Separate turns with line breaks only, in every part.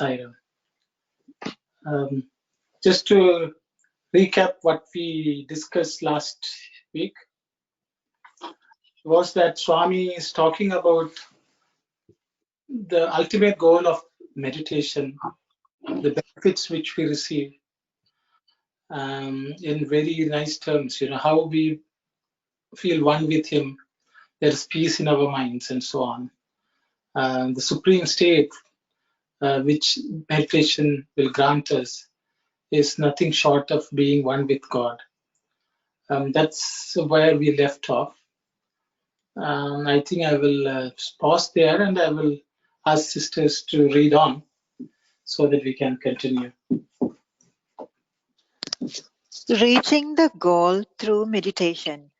Sairam. Just to recap what we discussed last week, was that Swami is talking about the ultimate goal of meditation, the benefits which we receive, in very nice terms, how we feel one with him, there is peace in our minds and so on. The supreme state which meditation will grant us is nothing short of being one with God. That's where we left off. I think I will pause there and I will ask sisters to read on so that we can continue.
Reaching the goal through meditation.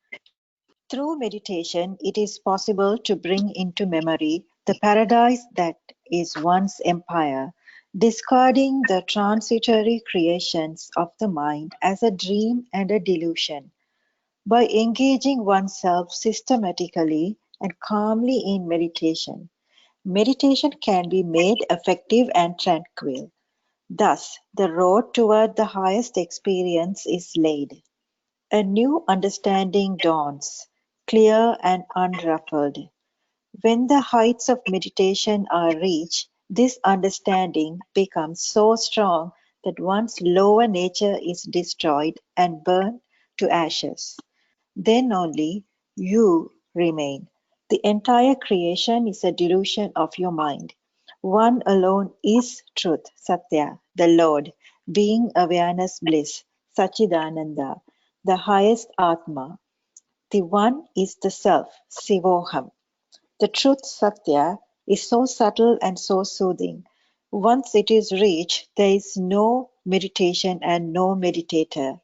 Through meditation, it is possible to bring into memory the paradise that is one's empire, discarding the transitory creations of the mind as a dream and a delusion. By engaging oneself systematically and calmly in meditation, meditation can be made effective and tranquil. Thus, the road toward the highest experience is laid. A new understanding dawns, clear and unruffled. When the heights of meditation are reached, this understanding becomes so strong that one's lower nature is destroyed and burned to ashes. Then only you remain. The entire creation is a delusion of your mind. One alone is truth, Satya, the Lord, being awareness bliss, Sachidananda, the highest Atma. The one is the self, Sivoham. The truth, Satya, is so subtle and so soothing. Once it is reached, there is no meditation and no meditator.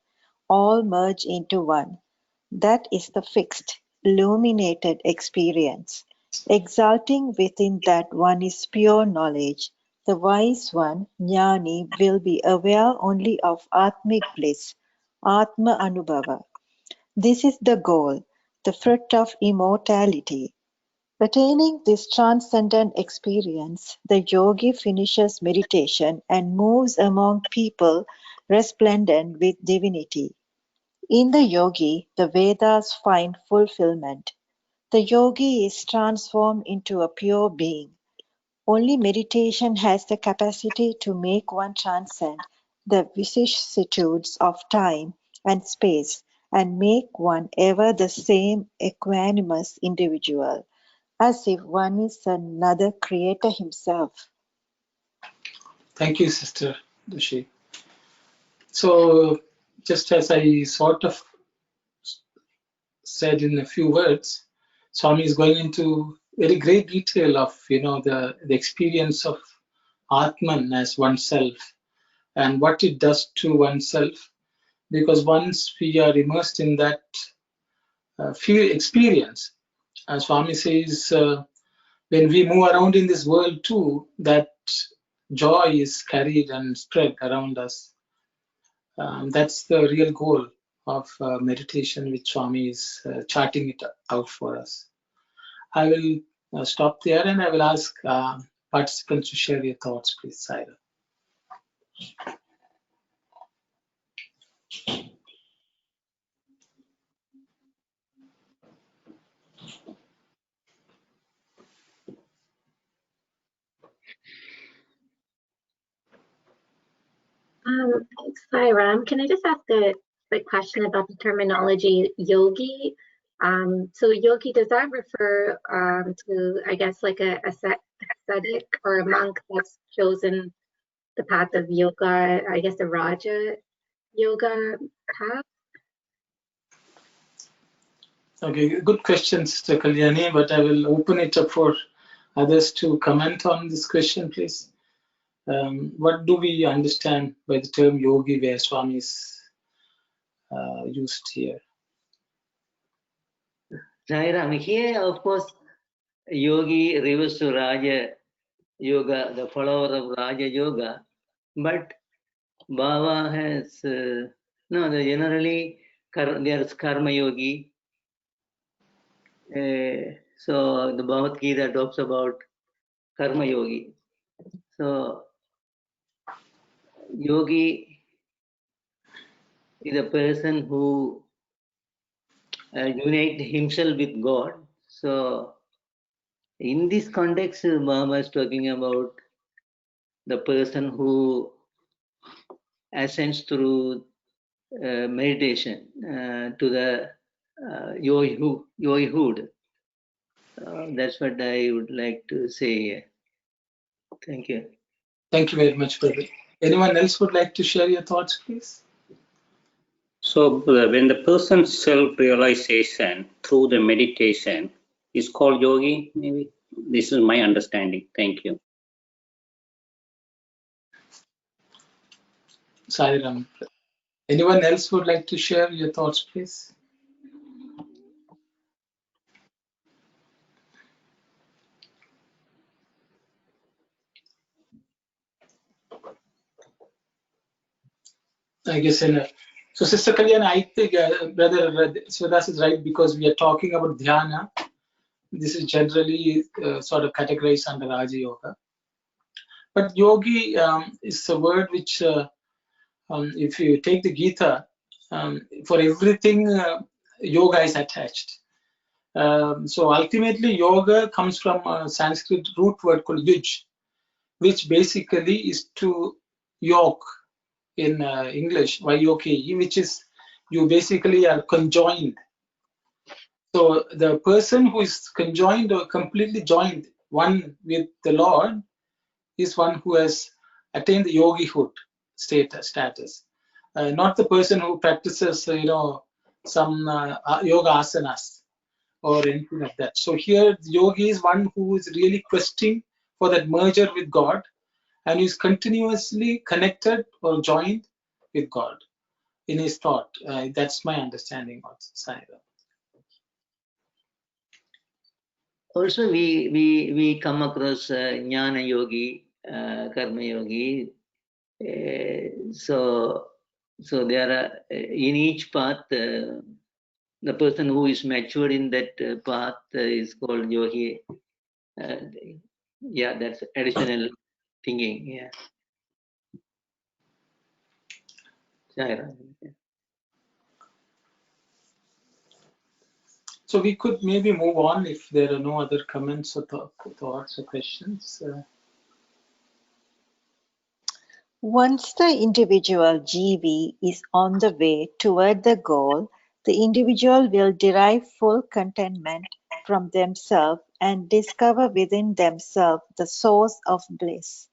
All merge into one. That is the fixed, illuminated experience. Exulting within that one is pure knowledge. The wise one, Jnani, will be aware only of Atmic bliss, Atma Anubhava. This is the goal, the fruit of immortality. Attaining this transcendent experience, the yogi finishes meditation and moves among people resplendent with divinity. In the yogi, the Vedas find fulfillment. The yogi is transformed into a pure being. Only meditation has the capacity to make one transcend the vicissitudes of time and space and make one ever the same equanimous individual, as if one is another creator himself.
Thank you, Sister Dushi. So, just as I sort of said in a few words, Swami is going into very great detail of the experience of Atman as oneself and what it does to oneself, because once we are immersed in that experience, as Swami says, when we move around in this world too, that joy is carried and spread around us. That's the real goal of meditation, which Swami is charting it out for us. I will stop there and I will ask participants to share your thoughts, please, Saira.
Hi, Ram. Can I just ask a quick question about the terminology yogi? So yogi, does that refer to, I guess, like a ascetic or a monk that's chosen the path of yoga, I guess the Raja yoga path?
Okay, good question, Sister Kalyani, but I will open it up for others to comment on this question, please. What do we understand by the term yogi where Swami is used here?
Jairam, here, of course, yogi refers to Raja Yoga, the follower of Raja Yoga, but Baba has, no, generally there's Karma Yogi. So the Bhagavad Gita talks about Karma Yogi. So Yogi is a person who unites himself with God. So in this context, Baba is talking about the person who ascends through meditation to the yogihood. That's what I would like to say. Thank you.
Thank you very much, brother. Anyone else would like to share your thoughts, please?
So when the person's self-realization through the meditation is called yogi, maybe this is my understanding. Thank you.
Sairam. Anyone else would like to share your thoughts, please? I guess so Sister Kalyan, I think Brother Sivadas is right, because we are talking about dhyana. This is generally sort of categorized under Raja Yoga. But yogi is a word which, if you take the Gita, for everything yoga is attached. So ultimately yoga comes from a Sanskrit root word called yuj, which basically is to yoke in English, Y-O-K-E, which is you basically are conjoined. So the person who is conjoined or completely joined one with the Lord is one who has attained the yogihood status. Not the person who practices, some yoga asanas or anything like that. So here, the yogi is one who is really questing for that merger with God, and is continuously connected or joined with God in his thought. That's my understanding of Saira.
Also, we come across Jnana Yogi, Karma Yogi. So there are in each path, the person who is matured in that path is called yogi. Yeah, that's additional thinking. Yeah.
So we could maybe move on if there are no other comments or thoughts or questions.
Once the individual GV is on the way toward the goal, the individual will derive full contentment from themselves and discover within themselves the source of bliss.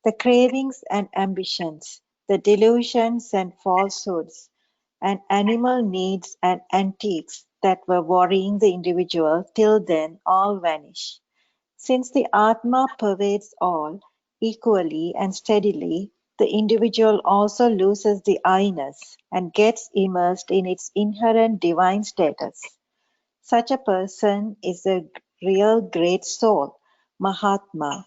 The cravings and ambitions, the delusions and falsehoods, and animal needs and antiques that were worrying the individual till then all vanish. Since the Atma pervades all, equally and steadily, the individual also loses the I-ness and gets immersed in its inherent divine status. Such a person is a real great soul, Mahatma,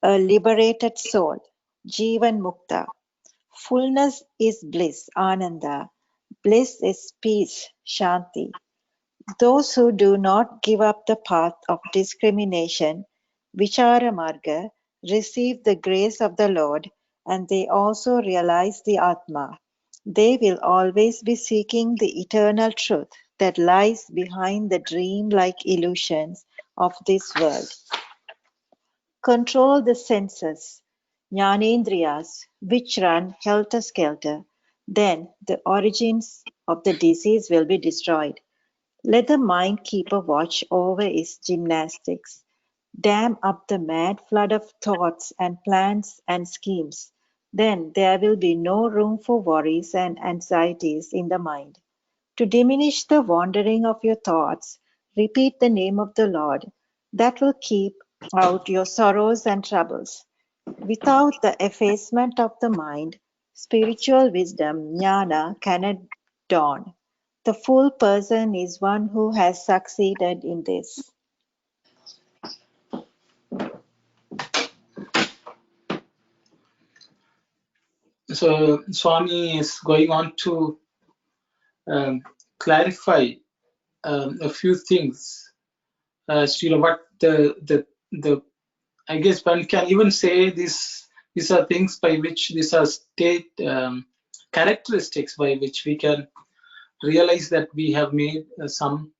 a liberated soul, Jivan Mukta. Fullness is bliss, Ananda. Bliss is peace, Shanti. Those who do not give up the path of discrimination, Vichara Marga, receive the grace of the Lord, and they also realize the Atma. They will always be seeking the eternal truth that lies behind the dream-like illusions of this world. Control the senses, Jnanendriyas, which run helter-skelter. Then the origins of the disease will be destroyed. Let the mind keep a watch over its gymnastics. Dam up the mad flood of thoughts and plans and schemes. Then there will be no room for worries and anxieties in the mind. To diminish the wandering of your thoughts, repeat the name of the Lord. That will keep out your sorrows and troubles. Without the effacement of the mind, spiritual wisdom, jnana, cannot dawn. The full person is one who has succeeded in this.
So Swami is going on to clarify a few things. What the I guess one can even say these are things by which these are state characteristics by which we can realize that we have made some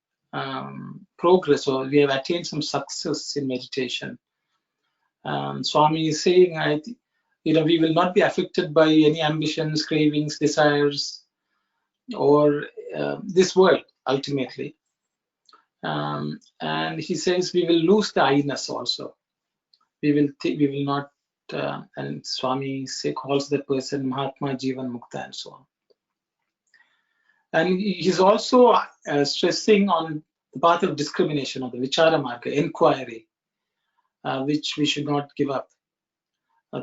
progress, or we have attained some success in meditation. Swami is saying, we will not be affected by any ambitions, cravings, desires, or this world ultimately. And he says we will lose the I-ness also. We will not, and Swami calls the person Mahatma Jivan Mukta and so on. And he's also stressing on the path of discrimination, or the Vichara Marga, inquiry, which we should not give up,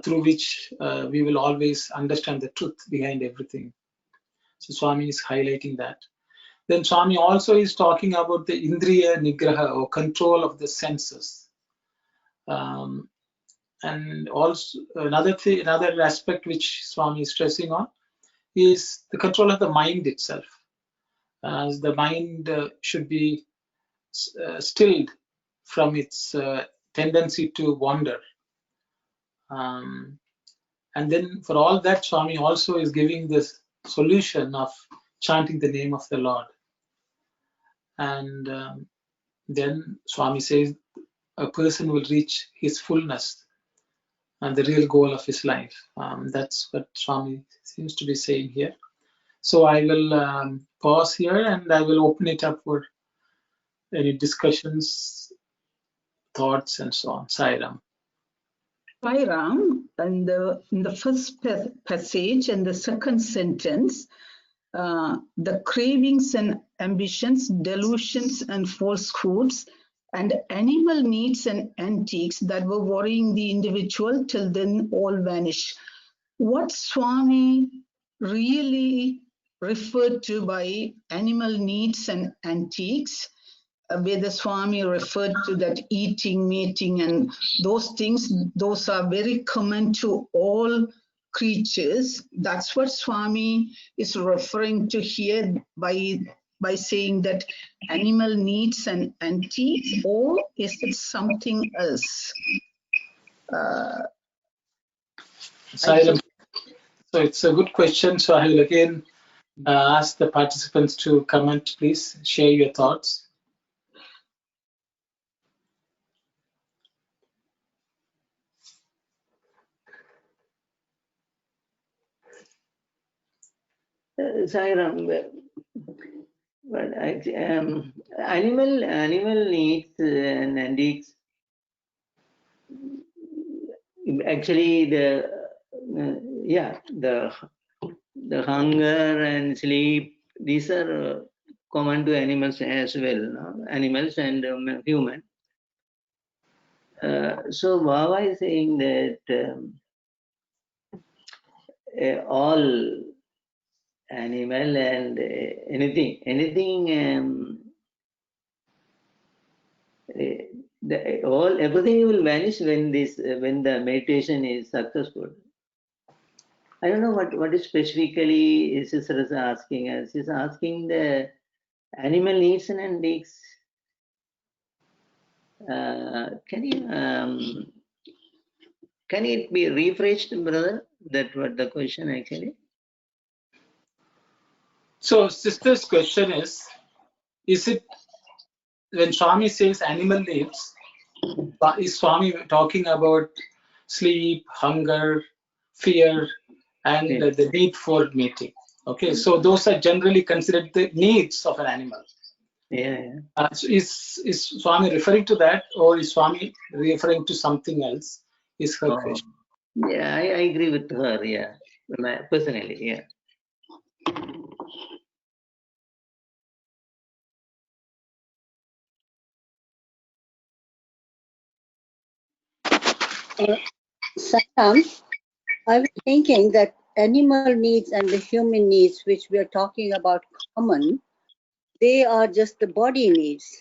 through which we will always understand the truth behind everything. So Swami is highlighting that. Then Swami also is talking about the Indriya Nigraha, or control of the senses. And also another aspect which Swami is stressing on is the control of the mind itself. As the mind should be stilled from its tendency to wander. And then for all that, Swami also is giving this solution of chanting the name of the Lord. And then Swami says a person will reach his fullness and the real goal of his life. That's what Swami seems to be saying here. So I will pause here and I will open it up for any discussions, thoughts, and so on. Sai Ram.
Sai Ram, in the first passage and the second sentence, the cravings and ambitions, delusions and falsehoods, and animal needs and antiques that were worrying the individual till then all vanish. What Swami really referred to by animal needs and antiques, where the Swami referred to that eating, mating, and those things, those are very common to all creatures. That's what Swami is referring to here by saying that animal needs and antiques, or is it something else?
So it's a good question. So I will again ask the participants to comment, please. Share your thoughts.
Sai Ram, but animal needs and antiques, actually the hunger and sleep, these are common to animals as well, no? Animals and human. So Baba is saying that all animal and anything everything will vanish when the meditation is successful. I don't know what is specifically Sister is asking us. She's asking the animal needs and antiques. Can it be rephrased, brother? That what the question actually?
So sister's question is it when Swami says animal needs, is Swami talking about sleep, hunger, fear, and the need for mating? Okay, so those are generally considered the needs of an animal. So is Swami referring to that, or is Swami referring to something else? Is her question.
Yeah, I agree with her. Yeah, personally, yeah.
Sam, I was thinking that animal needs and the human needs, which we are talking about common, they are just the body needs.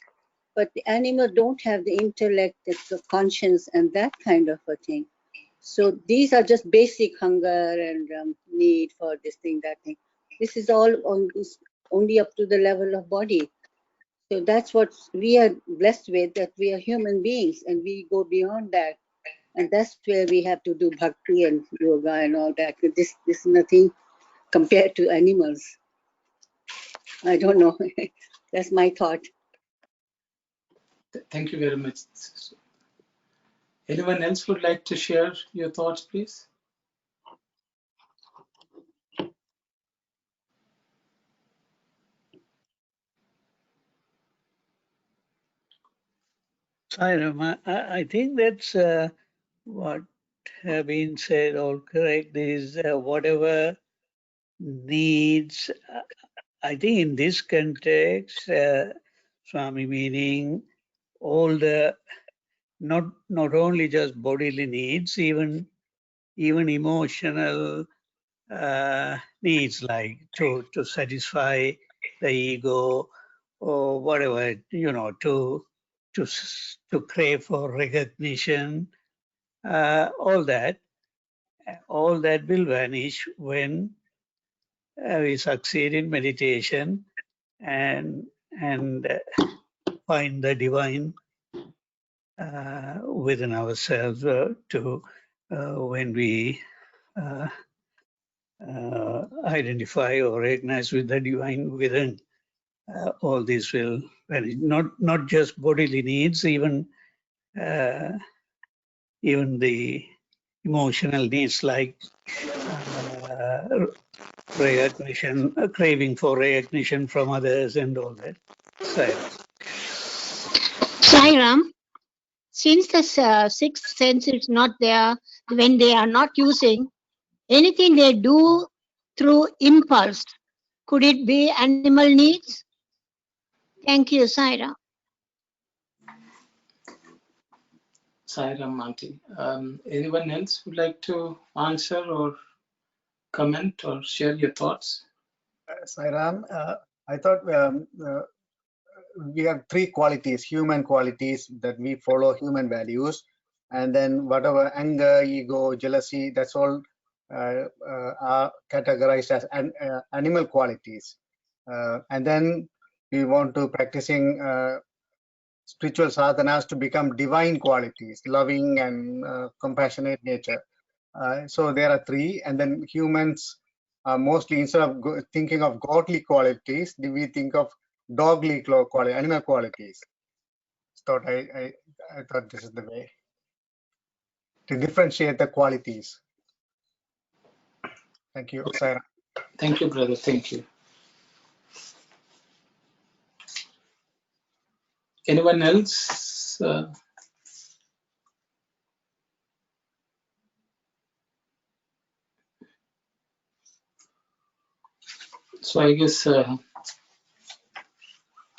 But the animal don't have the intellect, the conscience, and that kind of a thing. So these are just basic hunger and need for this thing, that thing. This is all only up to the level of body. So that's what we are blessed with, that we are human beings and we go beyond that. And that's where we have to do bhakti and yoga and all that. This is nothing compared to animals. I don't know. That's my thought.
Thank you very much. Anyone else would like to share your thoughts, please?
I think that's what have been said all correct is whatever needs, I think in this context, Swami meaning all the, not only just bodily needs, even emotional needs, like to satisfy the ego or whatever, to crave for recognition, all that will vanish when we succeed in meditation and find the divine within ourselves, when we identify or recognize with the divine within. All these will vanish. Not just bodily needs, even the emotional needs, like recognition, craving for recognition from others and all that.
Sairam, since the sixth sense is not there, when they are not using, anything they do through impulse, could it be animal needs? Thank you, Sairam.
Sairam, Auntie. Anyone else would like to answer or comment or share your thoughts?
Sairam, I thought we have three qualities, human qualities, that we follow human values, and then whatever anger, ego, jealousy, that's all are categorized as animal qualities. And then we want to practicing spiritual sadhanas to become divine qualities, loving and compassionate nature. So there are three, and then humans mostly, instead of thinking of godly qualities, we think of dogly quality, animal qualities. So I thought this is the way to differentiate the qualities. Thank you, Sarah.
Thank you, brother. Thank you. Anyone else? So I guess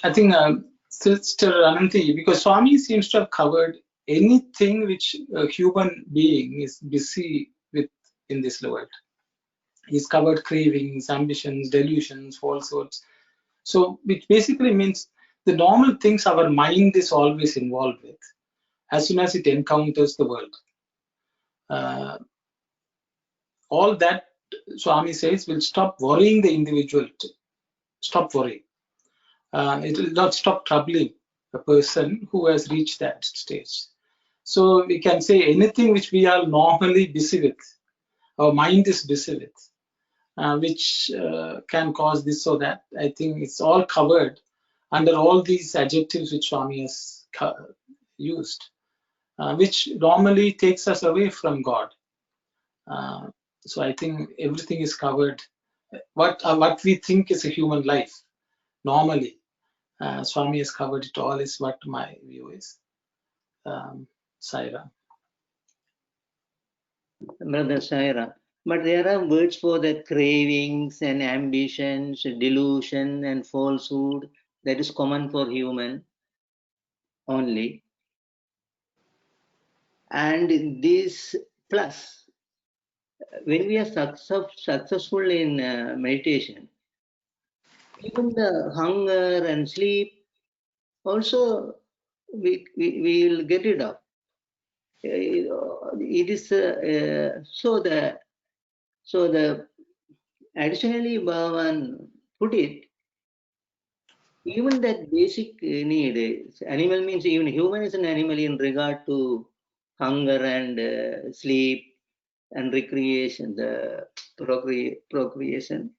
I think Sister Ananti, because Swami seems to have covered anything which a human being is busy with in this world. He's covered cravings, ambitions, delusions, falsehoods. So which basically means the normal things our mind is always involved with as soon as it encounters the world. All that, Swami says, will stop worrying the individual. Stop worrying. It will not stop troubling a person who has reached that stage. So we can say anything which we are normally busy with, our mind is busy with, which can cause this or that. I think it's all covered under all these adjectives which Swami has used, which normally takes us away from God. So I think everything is covered. What we think is a human life, normally, Swami has covered it all, is what my view is. Saira.
Brother Saira. But there are words for the cravings and ambitions, delusion and falsehood. That is common for human only. And these Plus, when we are successful in meditation, even the hunger and sleep also we will get rid of. It is so the additionally Bhagawan put it, even that basic need, animal means even human is an animal in regard to hunger and sleep and recreation, the procreation.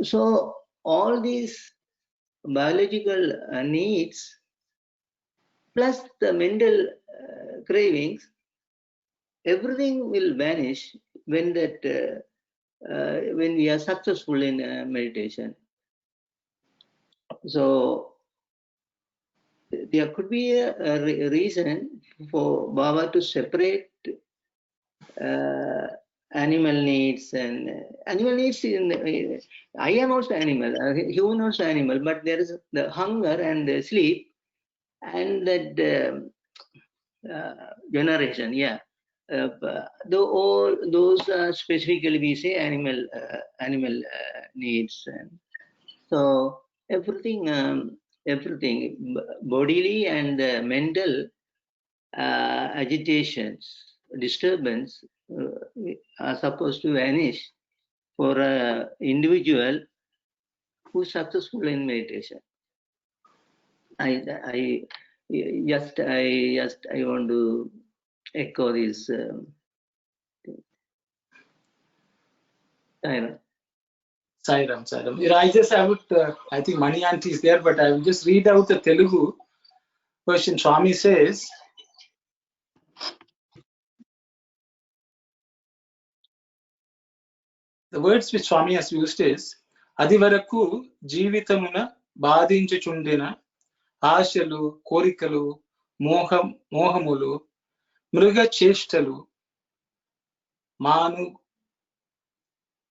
So all these biological needs plus the mental cravings, everything will vanish when that when we are successful in meditation. So there could be a reason for Baba to separate animal needs and animal needs. I am also animal, human also animal, but there is the hunger and the sleep and that generation. Yeah, all those specifically we say animal needs, and so everything bodily and mental agitations, disturbance are supposed to vanish for an individual who is successful in meditation. I want to echo this.
Sairam. I think Mani Aunty is there, but I will just read out the Telugu version. Swami says, the words which Swami has used is, Adivaraku Jeevitamuna Badinchuchundina Ashalu, Korikalu, Mohamulu, Mruga Cheshtalu, Manu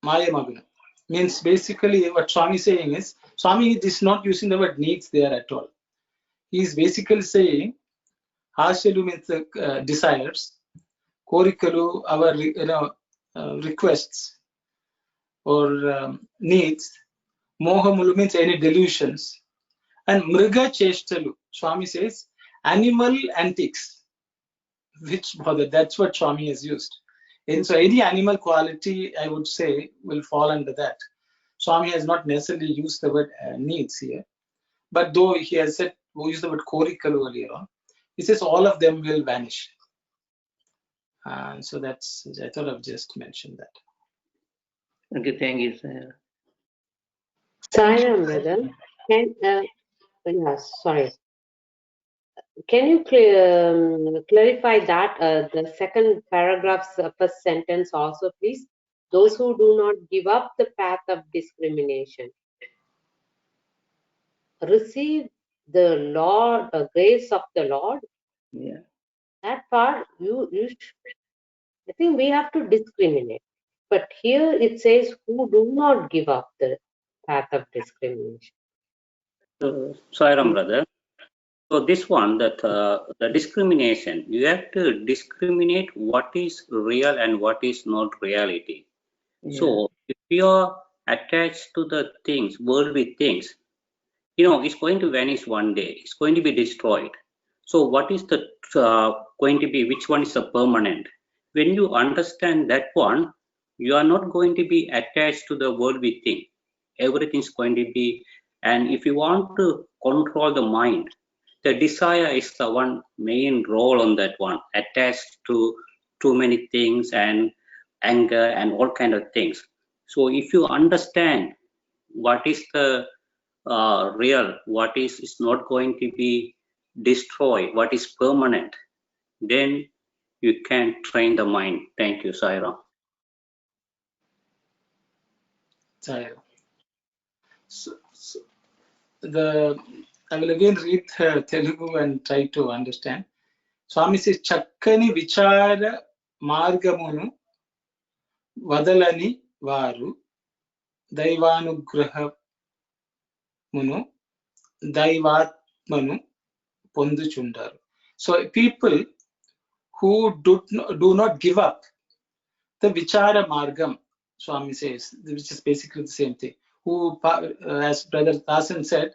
Mayamaguna. Means basically what Swami is saying is, Swami is not using the word needs there at all. He is basically saying, Ashalu means desires, Korikalu, our requests or needs, Mohamulu means any delusions, and Mriga Cheshtalu, Swami says, animal antics, which bother, that's what Swami has used. And so any animal quality, I would say, will fall under that. Swami has not necessarily used the word needs here, but though he has said, we used the word korikalu earlier on, he says all of them will vanish. So that's, I thought I've just mentioned that.
Okay, thank you, sir.
Sairam, brother. Sorry. Can you clarify that the second paragraph's first sentence also, please? Those who do not give up the path of discrimination receive the Lord, grace of the Lord.
Yeah.
That part, I think we have to discriminate. But here it says who do not give up the path of discrimination.
So, Sairam, brother. So this one, that the discrimination, you have to discriminate what is real and what is not reality. Yeah. So if you are attached to the things, worldly things, it's going to vanish one day. It's going to be destroyed. So what is the going to be, which one is the permanent? When you understand that one, you are not going to be attached to the worldly thing. Everything is going to be, and if you want to control the mind, the desire is the one main role on that one, attached to too many things and anger and all kind of things. So if you understand what is the real, what is not going to be destroyed, what is permanent, then you can train the mind. Thank you, Sairam.
Sairam. So I will again read Telugu and try to understand. Swami says, Chakkani vichara margamunu vadalani varu daivanugrahamunu daivatmanu ponduchundaru. So people who do not give up the Vichara Margam, Swami says, which is basically the same thing. Who, as Brother Dasan said,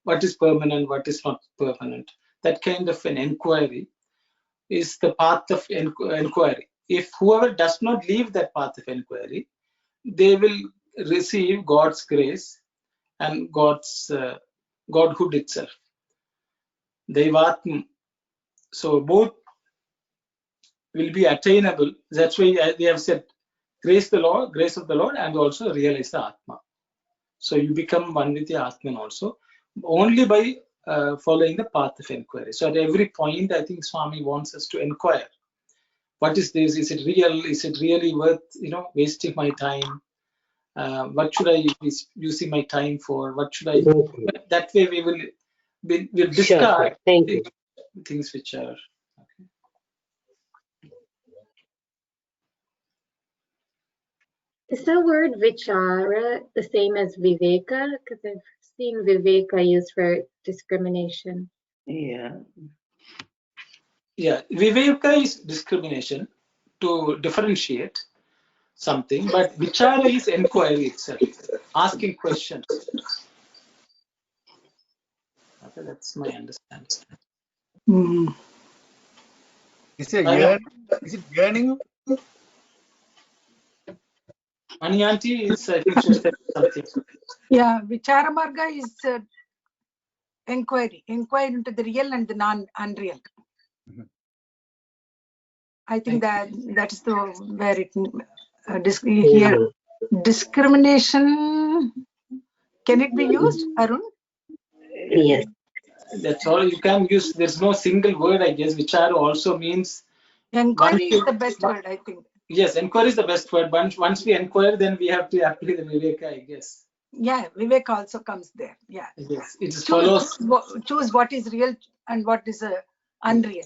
what is permanent, what is not permanent. That kind of an inquiry is the path of inquiry. If whoever does not leave that path of inquiry, they will receive God's grace and God's Godhood itself. Devatma. So both will be attainable. That's why they have said, grace the Lord, grace of the Lord, and also realize the Atma. So you become one with the Atman also, only by following the path of inquiry. So at every point, I think Swami wants us to inquire. What is this? Is it real? Is it really worth, wasting my time? What should I be using my time for? What should I? That way we will discard
Thank you.
things which are.
Is the word vichara the same as viveka? Because I've seen viveka used for discrimination.
Yeah.
Yeah, viveka is discrimination to differentiate something, but vichara is inquiry itself, asking questions. Okay, that's my understanding.
Is it yearning?
Mani auntie is, I think she said something.
Yeah, Vichara Marga is inquiry into the real and the non-unreal. I think that is the where it here discrimination. Can it be used, Arun?
Yes.
That's all you can use. There's no single word, I guess. Vichara also means.
Inquiry is the best word, I think.
Yes, inquiry is the best word. Once we inquire, then we have to apply the viveka, I guess.
Yeah, viveka also comes there. Yeah.
Yes, it follows.
Choose what is real and what is unreal.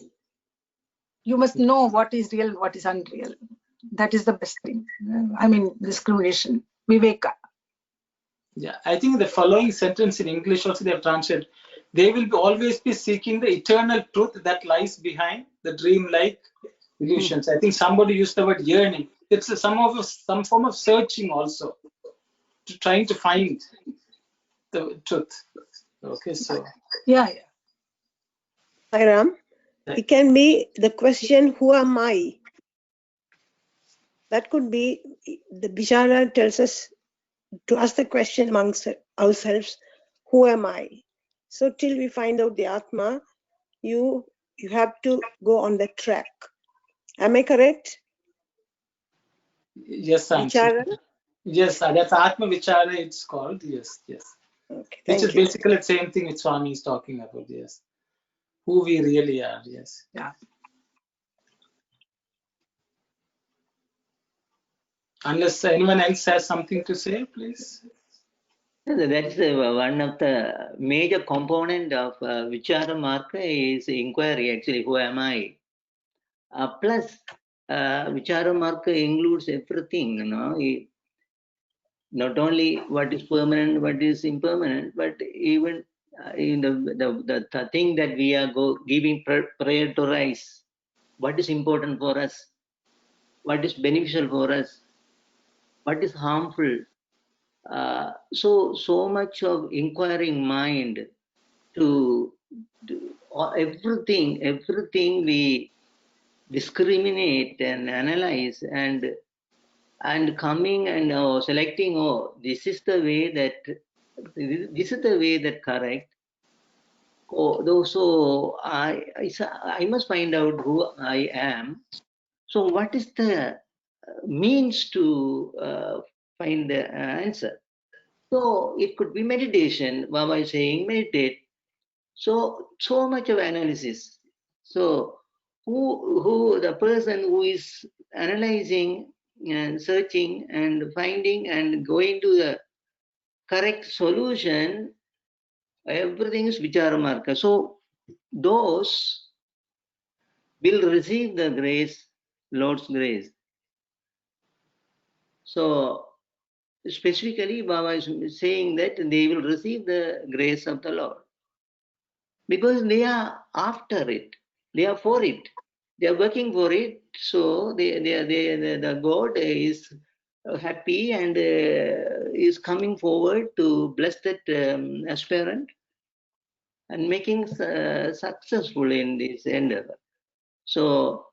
You must know what is real, what is unreal. That is the best thing. I mean, discrimination, viveka.
Yeah, I think the following sentence in English also they have translated. They will always be seeking the eternal truth that lies behind the dream-like illusions. I think somebody used the word yearning. It's some form of searching also, trying to find the truth. Okay, so.
Yeah.
Sairam, it can be the question, who am I? That could be, the Vichara tells us to ask the question amongst ourselves, who am I? So till we find out the Atma, you have to go on the track. Am I correct?
Yes,
Vichara?
Yes, that's Atma Vichara, it's called. Yes.
Okay,
which is basically the same thing which Swami is talking about. Yes. Who we really are. Yes.
Yeah.
Unless anyone else has something to say, please.
That's one of the major component of Vichara Marga is inquiry, actually, who am I? Plus, Vichara Marga includes everything, not only what is permanent, what is impermanent, but even in the thing that we are giving prioritize, what is important for us, what is beneficial for us, what is harmful. So much of inquiring mind to everything we discriminate and analyze and coming and selecting, this is the way that correct. So I must find out who I am. So what is the means to find the answer? So it could be meditation. Baba is saying meditate. So much of analysis. So who the person who is analyzing and searching and finding and going to the correct solution, everything is Vichara Marga. So those will receive the grace, Lord's grace. So specifically, Baba is saying that they will receive the grace of the Lord because they are after it, they are for it. they are working for it. So the God is happy and is coming forward to bless that aspirant and making successful in this endeavor. So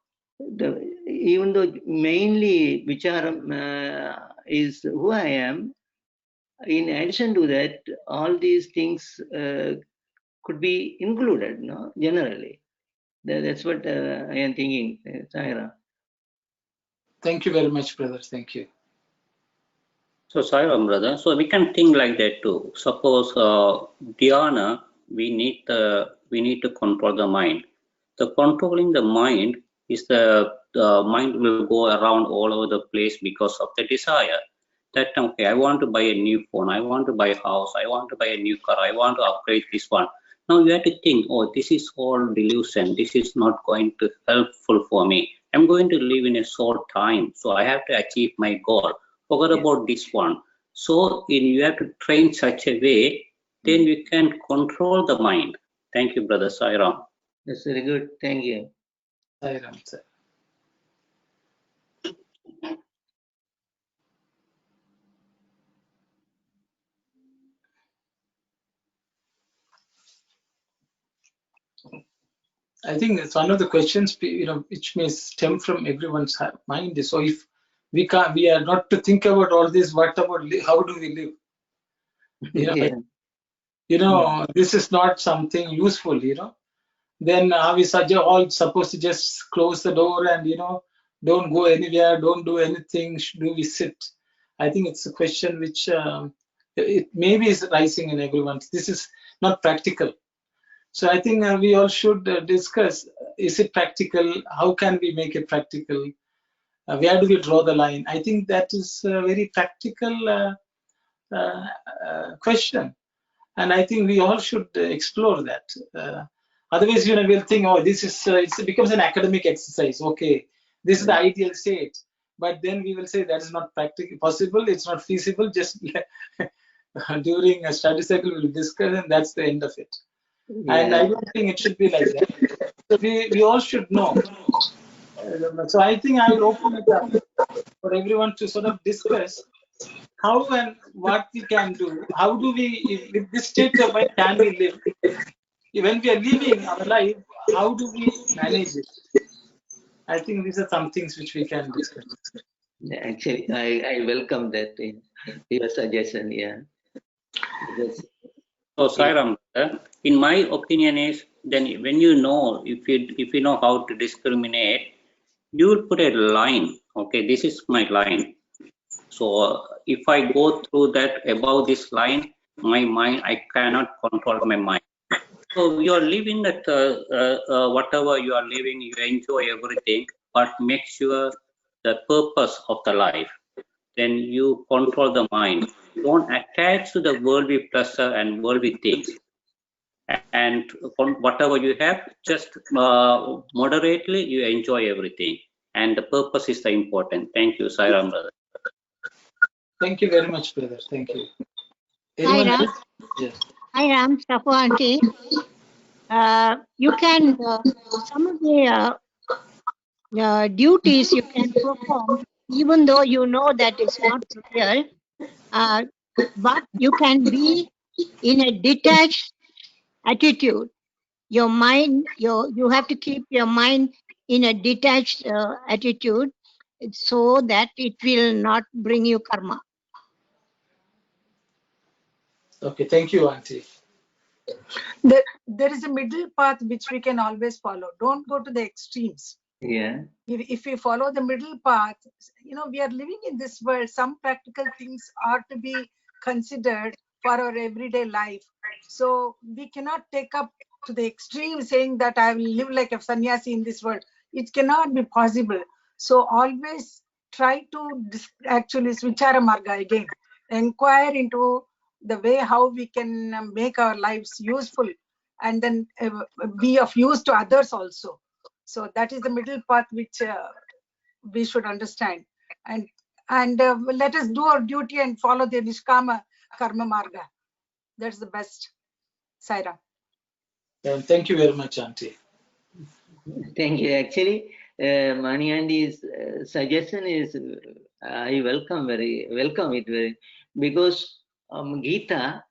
even though mainly Vicharam is who I am, in addition to that, all these things could be included, no? Generally. That's what I am thinking, Saira.
Thank you very much, brother. Thank you.
So, Sairam, brother, so we can think like that too. Suppose dhyana, we need to control the mind. The controlling the mind is the mind will go around all over the place because of the desire. That okay, I want to buy a new phone, I want to buy a house, I want to buy a new car, I want to upgrade this one. Now you have to think, oh, this is all delusion. This is not going to helpful for me. I'm going to live in a short time, so I have to achieve my goal. Forget about this one. So you have to train such a way, then you can control the mind. Thank you, brother Sairam.
That's very good. Thank you.
Sairam, sir. I think it's one of the questions, which may stem from everyone's mind is, so if we are not to think about all this, what about how do we live? This is not something useful, then are we all supposed to just close the door and, don't go anywhere, don't do anything, do we sit? I think it's a question which it maybe is rising in everyone's. This is not practical. So I think we all should discuss, is it practical? How can we make it practical? Where do we draw the line? I think that is a very practical question. And I think we all should explore that. Otherwise, we'll think, oh, this is, it becomes an academic exercise. Okay, this is the ideal state. But then we will say that is not practically possible, it's not feasible. Just during a study cycle, we'll discuss, and that's the end of it. And I don't think it should be like that. So we all should know. So I think I will open it up for everyone to sort of discuss how and what we can do. How do we, with this state of mind, can we live? When we are living our life, how do we manage it? I think these are some things which we can discuss.
Actually, I welcome that your suggestion.
So Sairam, in my opinion is, then when if you know how to discriminate, you will put a line. Okay, this is my line. So if I go through that above this line, my mind, I cannot control my mind. So you are living that whatever you are living, you enjoy everything, but make sure the purpose of the life. Then you control the mind. Don't attach to the worldly pleasure and worldly things. And whatever you have, just moderately you enjoy everything. And the purpose is the important. Thank you, Sairam, brother.
Thank you very much, brother. Thank you.
Hi, Ram.
Yes.
Hi, Ram. Safu auntie. You can, some of the duties you can perform, even though you know that it's not real, but you can be in a detached attitude. Your mind, you have to keep your mind in a detached attitude so that it will not bring you karma.
Okay, thank you, auntie.
There is a middle path which we can always follow. Don't go to the extremes. If we follow the middle path, we are living in this world. Some practical things are to be considered for our everyday life. So we cannot take up to the extreme saying that I will live like a sannyasi in this world. It cannot be possible. So always try to actually svichara marga again. Inquire into the way how we can make our lives useful and then be of use to others also. So that is the middle path which we should understand. And let us do our duty and follow the Nishkama Karma Marga. That's the best. Saira.
Thank you very much, auntie.
Thank you. Actually, Mani Andy's suggestion is I welcome it very, because Bhagavad Gita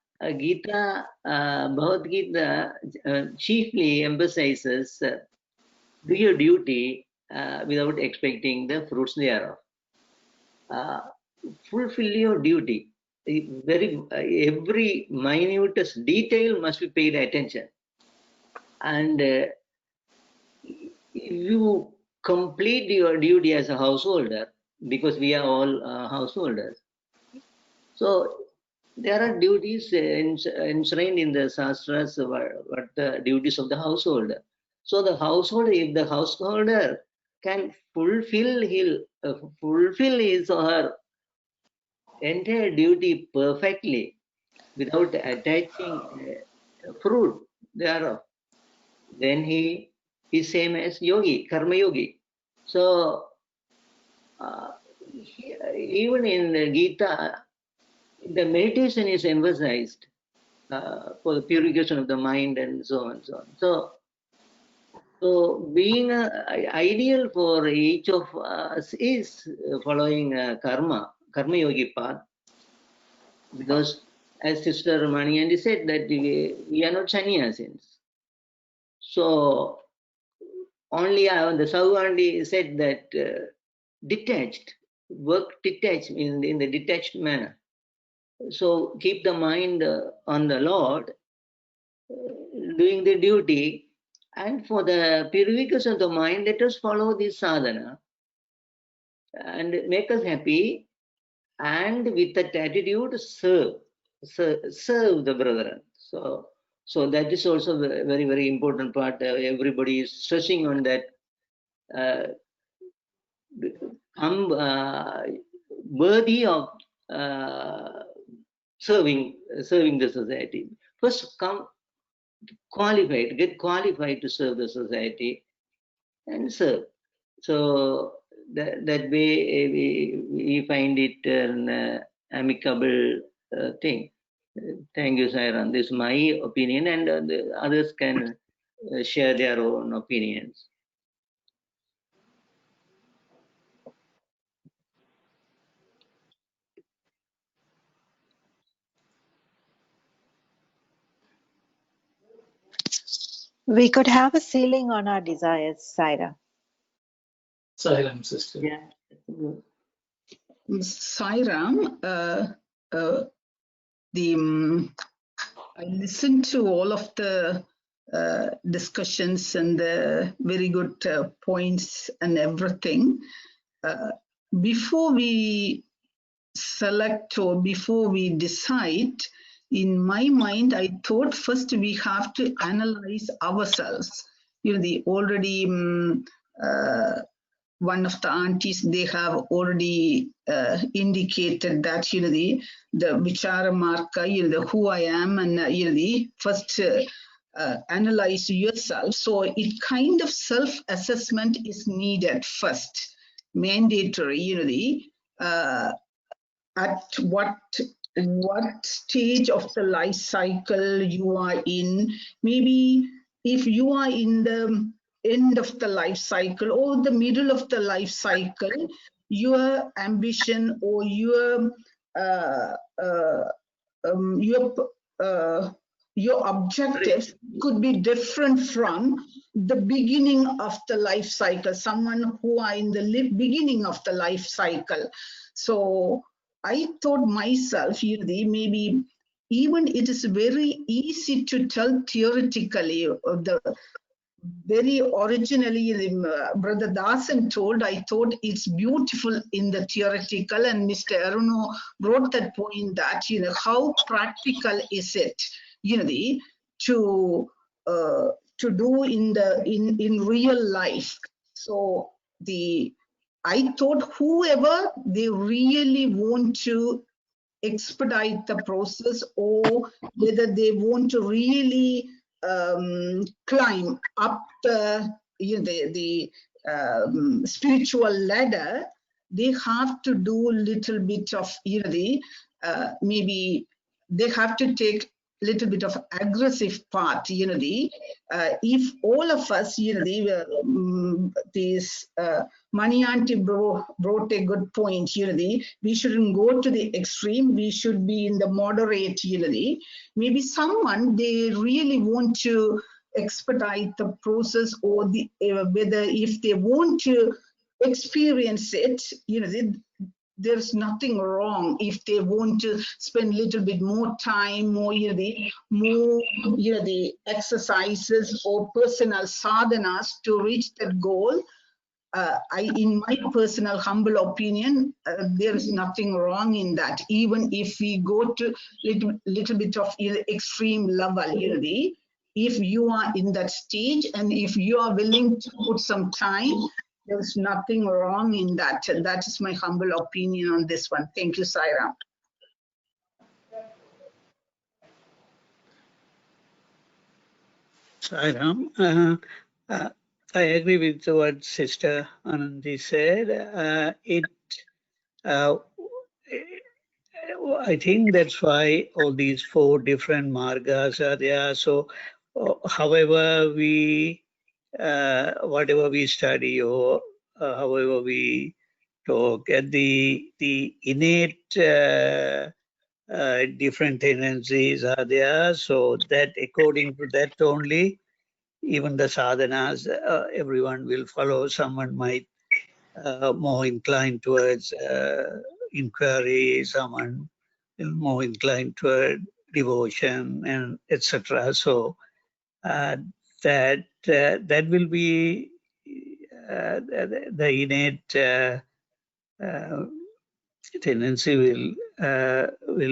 chiefly emphasizes do your duty without expecting the fruits thereof. Fulfill your duty. Every minutest detail must be paid attention, and you complete your duty as a householder, because we are all householders. So there are duties enshrined in the Shastras, what the duties of the householder. So the householder, if the householder can fulfill his or her entire duty perfectly without attaching fruit thereof, then he is same as yogi, karma yogi. So even in the Gita, the meditation is emphasized for the purification of the mind and so on and so on. So being ideal for each of us is following karma yogi path, because as Sister Maniandi said that we are not sannyasins. So only the Sauvandi said that detached, work detached in the detached manner. So keep the mind on the Lord, doing the duty, and for the purification of the mind, let us follow this sadhana and make us happy, and with that attitude serve the brethren. So that is also a very, very important part. Everybody is stressing on that. Worthy of serving the society. First, get qualified to serve the society and serve. So that way we find it an amicable thing. Thank you, Sairam. This is my opinion, and the others can share their own opinions.
We could have a ceiling on our desires, Saira.
Sairam, sister.
Yeah.
Sairam, I listened to all of the discussions and the very good points and everything. Before we select or before we decide, in my mind, I thought first we have to analyze ourselves. The already one of the aunties, they have already indicated that the vichara marka, the who I am, and the first analyze yourself. So it kind of self-assessment is needed first, mandatory. At what stage of the life cycle you are in. Maybe if you are in the end of the life cycle or the middle of the life cycle, your ambition or your objectives could be different from the beginning of the life cycle, someone who are in the beginning of the life cycle. So I thought myself, maybe even it is very easy to tell theoretically. The very originally, Brother Dasan told, I thought it's beautiful in the theoretical, and Mr. Aruno brought that point that, how practical is it, to do in real life. So I thought whoever they really want to expedite the process, or whether they want to really climb up the spiritual ladder, they have to do a little bit of maybe they have to take little bit of aggressive part, if all of us, this Mani Auntie brought a good point, we shouldn't go to the extreme, we should be in the moderate, maybe someone, they really want to expedite the process, or whether if they want to experience it, there's nothing wrong if they want to spend a little bit more time, more the exercises or personal sadhanas to reach that goal. In my personal humble opinion, there is nothing wrong in that. Even if we go to little bit of extreme level, if you are in that stage and if you are willing to put some time, there's nothing wrong in that. And that is my humble opinion on this one. Thank you, Saira.
Sairam, I agree with what Sister Anandi said. I think that's why all these 4 different margas are there. So, however we, whatever we study or however we talk, the innate different tendencies are there. So that according to that only, even the sadhanas, everyone will follow. Someone might more inclined towards inquiry, someone more inclined toward devotion, and etc. So that will be the innate tendency will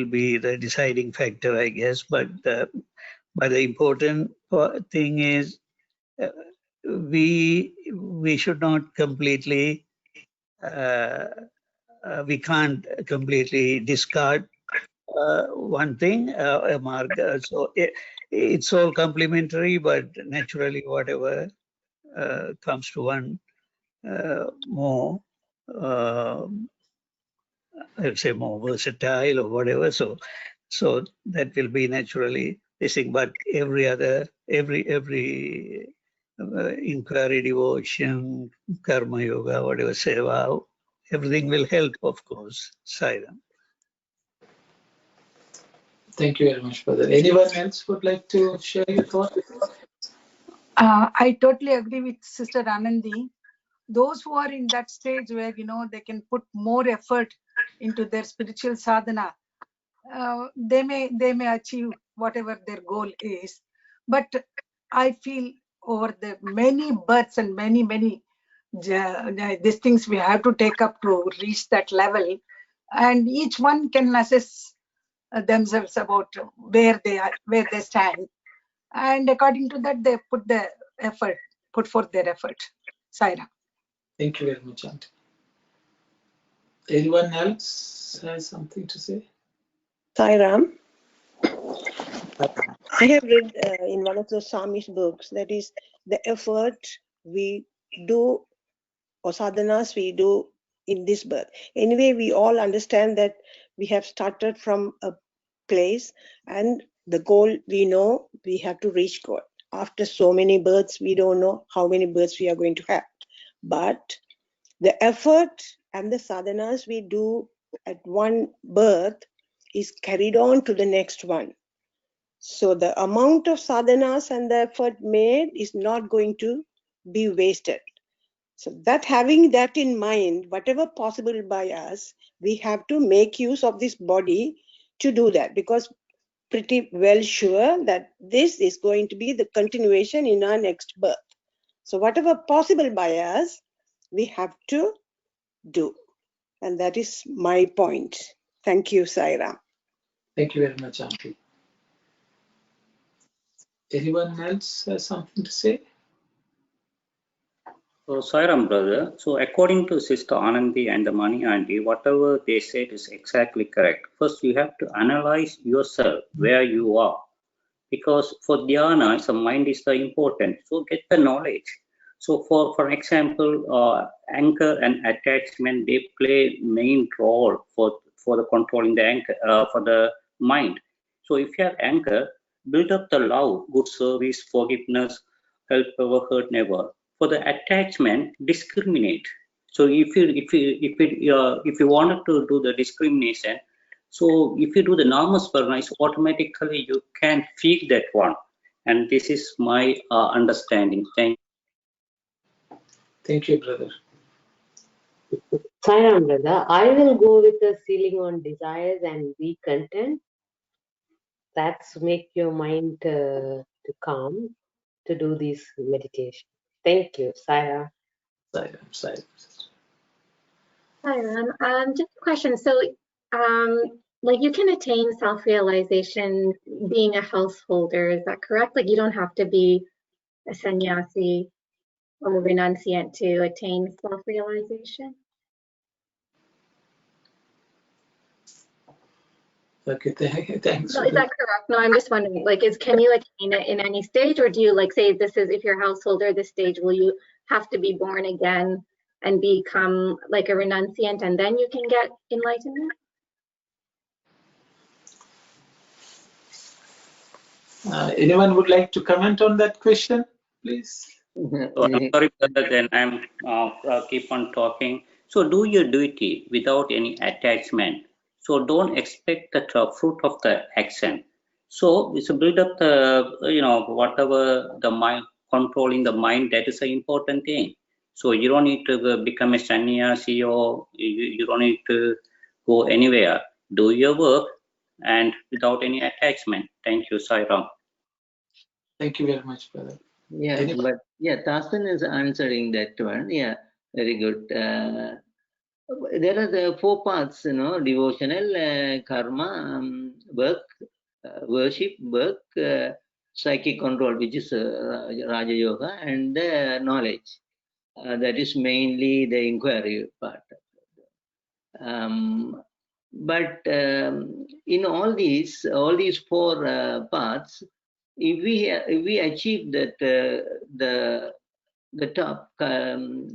be the deciding factor, I guess. But the important thing is we should not completely we can't completely discard one thing, a marker. So it's all complementary, but naturally whatever comes to one more, I would say more versatile or whatever. So that will be naturally this thing. But every inquiry, devotion, karma yoga, whatever seva, everything will help, of course. Sairam.
Thank you very much, brother. Anyone else would like to share your thoughts?
I totally agree with Sister Anandi. Those who are in that stage where they can put more effort into their spiritual sadhana, they may achieve whatever their goal is. But I feel over the many births and many these things we have to take up to reach that level, and each one can assess themselves about where they are, where they stand, and according to that they put forth their effort. Saira.
Thank you very much, Auntie. Anyone else has something to say?
Sairam, I have read in one of those Samish books, that is the effort we do or sadhanas we do in this birth. Anyway, we all understand that we have started from a place and the goal we know we have to reach God. After so many births, we don't know how many births we are going to have. But the effort and the sadhanas we do at one birth is carried on to the next one. So the amount of sadhanas and the effort made is not going to be wasted. So that, having that in mind, whatever possible by us, we have to make use of this body to do that, because pretty well sure that this is going to be the continuation in our next birth. So whatever possible by us, we have to do. And that is my point. Thank you, Saira.
Thank you very much, Auntie. Anyone else has something to say?
So, Sairam, brother, so according to Sister Anandi and the Mani Auntie, whatever they said is exactly correct. First, you have to analyze yourself, where you are. Because for Dhyana, the mind is the important. So get the knowledge. So for example, anchor and attachment, they play main role for the controlling the anchor, for the mind. So if you have anchor, build up the love, good service, forgiveness, help ever hurt never. For the attachment, discriminate. So if you wanted to do the discrimination, so if you do the namasparana, automatically you can feel that one. And this is my understanding.
Thank you, brother.
Sairam, brother, I will go with the ceiling on desires and be content. That's make your mind to calm to do this meditation. Thank you, Sairam.
Sairam.
Hi, just a question. So, like you can attain self-realization being a householder, is that correct? Like you don't have to be a sannyasi or a renunciant to attain self-realization?
Okay, thanks.
No, is that correct? No, I'm just wondering, like, can you attain it in any stage, or do you like say this is if you're a householder, this stage, will you have to be born again and become like a renunciant and then you can get enlightenment?
Anyone would like to comment on that question, please?
So I'm sorry, brother, then I'm keep on talking. So do your duty without any attachment. So don't expect the fruit of the action. So it's a build up the, whatever the mind, controlling the mind, that is an important thing. So you don't need to become a sannyasi or you don't need to go anywhere. Do your work and without any attachment. Thank you, Sairam.
Thank you very much, brother.
Yeah, but yeah, Tasan is answering that one. Yeah, very good. There are the 4 parts, devotional, karma, work, worship, work, psychic control, which is Raja Yoga, and knowledge. That is mainly the inquiry part. But in all these 4 parts, if we achieve that the top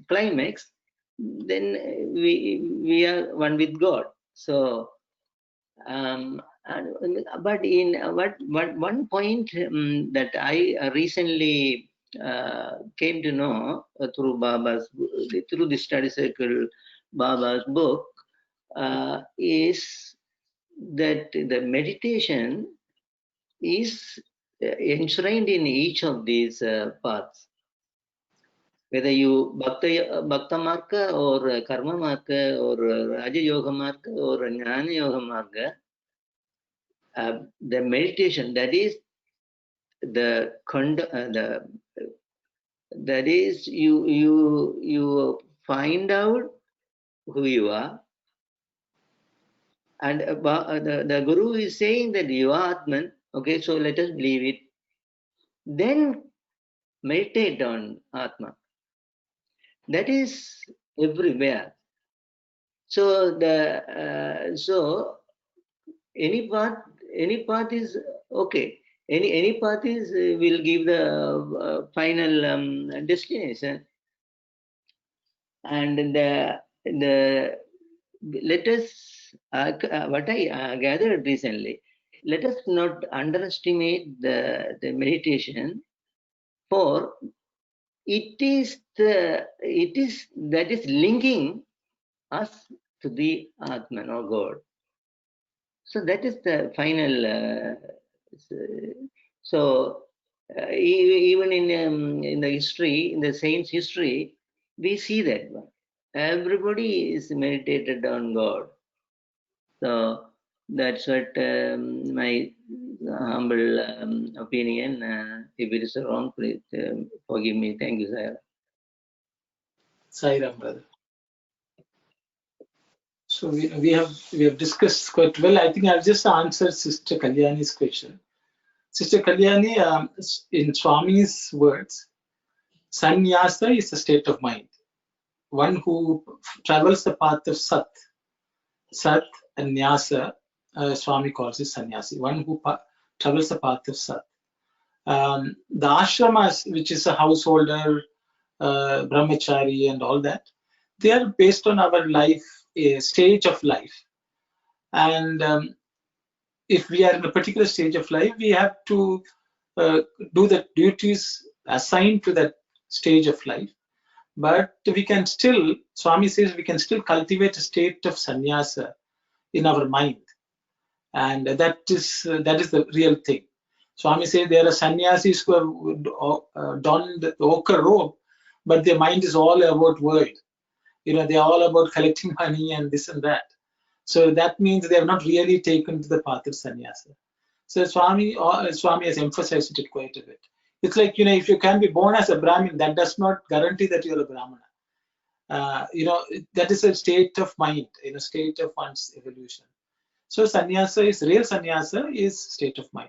climax, then we are one with God. So, but in one point that I recently came to know through the study circle, Baba's book, is that the meditation is enshrined in each of these paths. Whether you Bhakta Marga or Karma Marga or Raja Yoga Marga or Jnana Yoga Marga, the meditation, that is that is you find out who you are, and the Guru is saying that you are Atman. Okay, so let us believe it. Then meditate on Atma. That is everywhere. So so any path is okay. Any path is will give the final destination. And let us what I gathered recently. Let us not underestimate the meditation, for it is that is linking us to the Atman or God. So that is the final. So even in the history, in the saints' history, we see that one. Everybody is meditated on God. So that's what my humble opinion. If it is wrong, please forgive me. Thank you, Sir.
Sairam, brother. So we have discussed quite well. I think I've just answered Sister Kalyani's question. Sister Kalyani, in Swami's words, sannyasa is a state of mind. One who travels the path of Sat. Sat and Nyasa, Swami calls it sannyasi. One who travels the path of Sat. The ashramas, which is a householder, brahmachari and all that, they are based on our life, stage of life. And if we are in a particular stage of life, we have to do the duties assigned to that stage of life. But we can still, Swami says, we can still cultivate a state of sannyasa in our mind. And that is the real thing. Swami says there are sannyasis who have donned the ochre robe, but their mind is all about world. They are all about collecting money and this and that. So that means they have not really taken to the path of sannyasa. So Swami has emphasized it quite a bit. It's like, if you can be born as a Brahmin, that does not guarantee that you're a Brahmana. That is a state of mind, state of one's evolution. So real sannyasa is state of mind.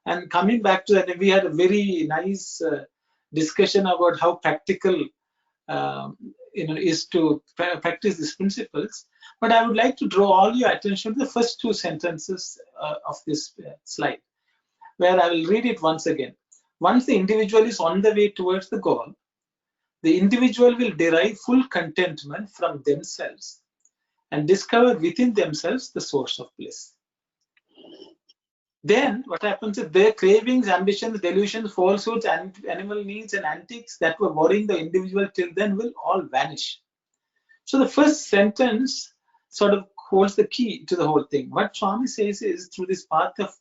And coming back to that, we had a very nice discussion about how practical is to practice these principles. But I would like to draw all your attention to the first two sentences of this slide, where I will read it once again. Once the individual is on the way towards the goal, the individual will derive full contentment from themselves and discover within themselves the source of bliss. Then what happens is their cravings, ambitions, delusions, falsehoods, and animal needs and antics that were worrying the individual till then will all vanish. So the first sentence sort of holds the key to the whole thing. What Swami says is, through this path of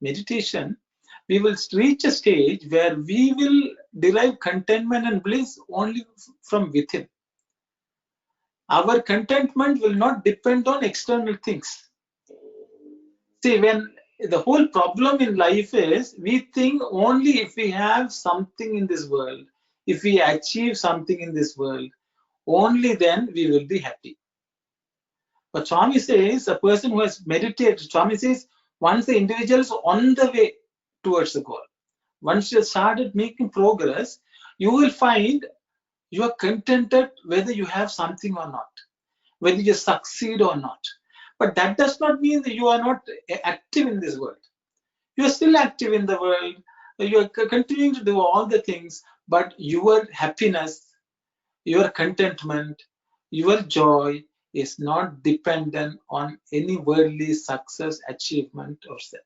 meditation, we will reach a stage where we will derive contentment and bliss only from within. Our contentment will not depend on external things. See, when the whole problem in life is, we think only if we have something in this world, if we achieve something in this world, only then we will be happy. But Swami says, a person who has meditated, Swami says, once the individual is on the way towards the goal, once you have started making progress, you will find you are contented whether you have something or not, whether you succeed or not. But that does not mean that you are not active in this world. You are still active in the world. You are continuing to do all the things, but your happiness, your contentment, your joy is not dependent on any worldly success, achievement, or set.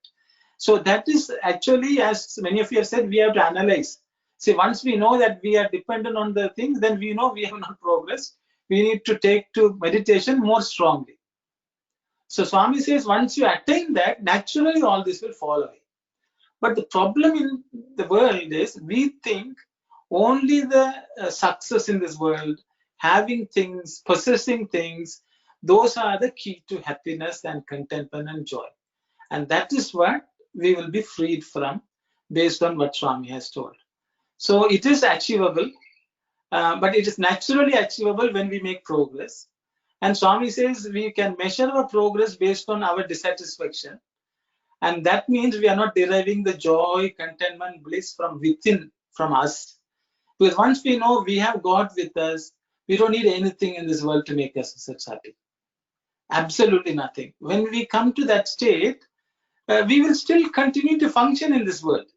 So that is actually, as many of you have said, we have to analyze. See, once we know that we are dependent on the things, then we know we have not progressed. We need to take to meditation more strongly. So Swami says, once you attain that, naturally all this will fall away. But the problem in the world is, we think only the success in this world, having things, possessing things, those are the key to happiness and contentment and joy. And that is what we will be freed from, based on what Swami has told. So it is achievable, but it is naturally achievable when we make progress. And Swami says we can measure our progress based on our dissatisfaction. And that means we are not deriving the joy, contentment, bliss from within, from us. Because once we know we have God with us, we don't need anything in this world to make us happy. Absolutely nothing. When we come to that state, we will still continue to function in this world.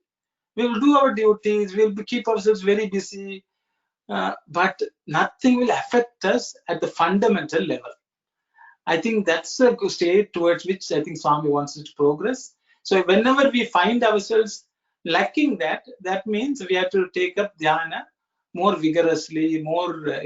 We will do our duties, we will keep ourselves very busy, but nothing will affect us at the fundamental level. I think that's a state towards which I think Swami wants us to progress. So whenever we find ourselves lacking that, that means we have to take up dhyana more vigorously, more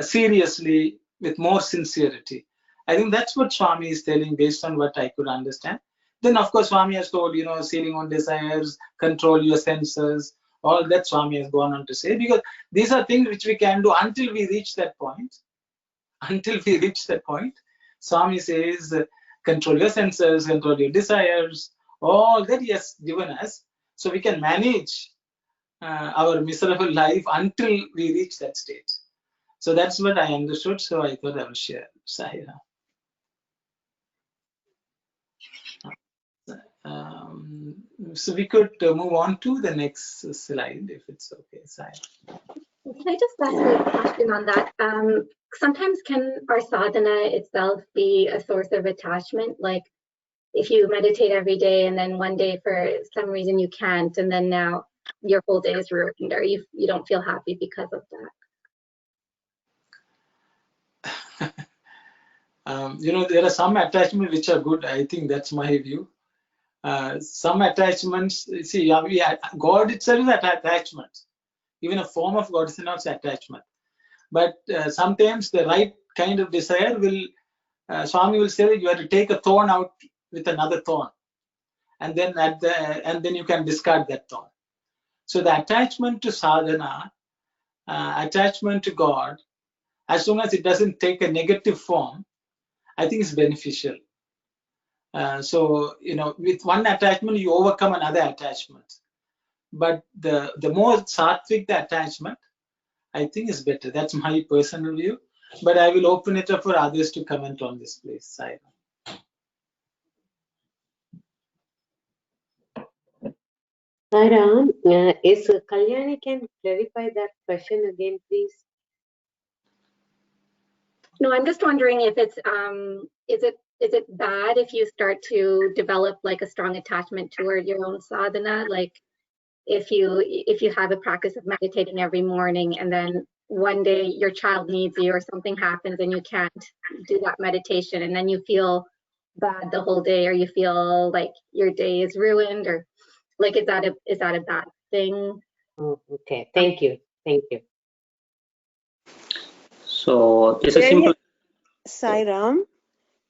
seriously, with more sincerity. I think that's what Swami is telling based on what I could understand. Then of course Swami has told, sealing on desires, control your senses, all that Swami has gone on to say, because these are things which we can do until we reach that point. Until we reach that point, Swami says, control your senses, control your desires, all that he has given us, so we can manage our miserable life until we reach that state. So that's what I understood, so I thought I will share. Sahira. So we could move on to the next slide, if it's okay, Sahira.
Can I just ask a question on that? Sometimes can our sadhana itself be a source of attachment? Like if you meditate every day and then one day for some reason you can't, and then now your whole day is ruined, or you don't feel happy because of that?
there are some attachments which are good. I think that's my view. Some attachments, see, God itself is attachment. Even a form of God is not attachment. But sometimes the right kind of desire will, Swami will say that you have to take a thorn out with another thorn, and then you can discard that thorn. So the attachment to sadhana, attachment to God, as long as it doesn't take a negative form, I think it's beneficial. So with one attachment you overcome another attachment. But the more sattvic the attachment, I think is better. That's my personal view. But I will open it up for others to comment on this, please.
Sairam, is Kalyani can clarify that question again, please?
No, I'm just wondering if it's is it bad if you start to develop like a strong attachment toward your own sadhana, like if you have a practice of meditating every morning and then one day your child needs you or something happens and you can't do that meditation and then you feel bad the whole day, or you feel like your day is ruined, or like is that a bad thing?
Oh, okay, thank you.
So it's a simple.
Sairam,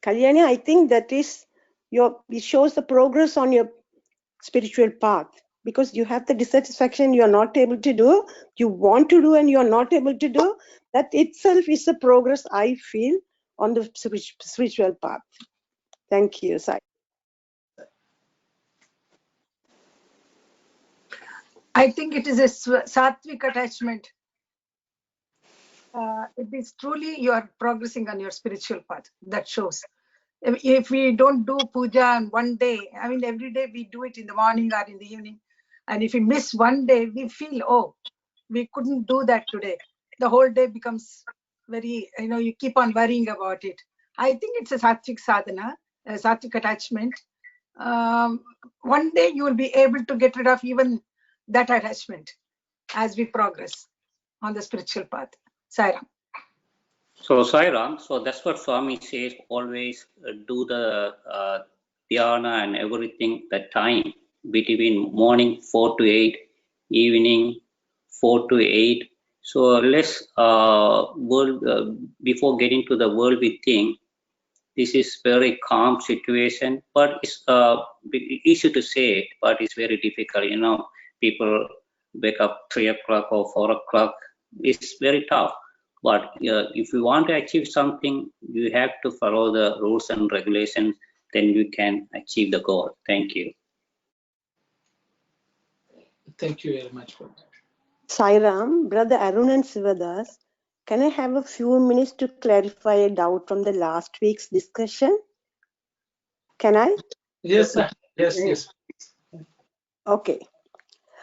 Kalyani, I think that is it shows the progress on your spiritual path, because you have the dissatisfaction you are not able to do, you want to do and you are not able to do. That itself is a progress, I feel, on the spiritual path. Thank you, Sai.
I think it is a sattvic attachment. It is truly you are progressing on your spiritual path. That shows. If we don't do puja on one day, I mean, every day we do it in the morning or in the evening, and if we miss one day, we feel, oh, we couldn't do that today. The whole day becomes very, you keep on worrying about it. I think it's a sattvic sadhana, a sattvic attachment. One day you will be able to get rid of even that attachment as we progress on the spiritual path. Sairam.
So Sairam, so that's what Swami says, always do the dhyana and everything that time between morning 4 to 8, evening 4 to 8. So less before getting to the worldly thing, this is very calm situation, but it's easy to say it, but it's very difficult. People wake up 3 o'clock or 4 o'clock. It's very tough. But if you want to achieve something, you have to follow the rules and regulations, then you can achieve the goal. Thank you.
Thank you very much for that.
Sairam, Brother Arun and Sivadas, can I have a few minutes to clarify a doubt from the last week's discussion? Can I?
Yes, sir. Yes.
Okay.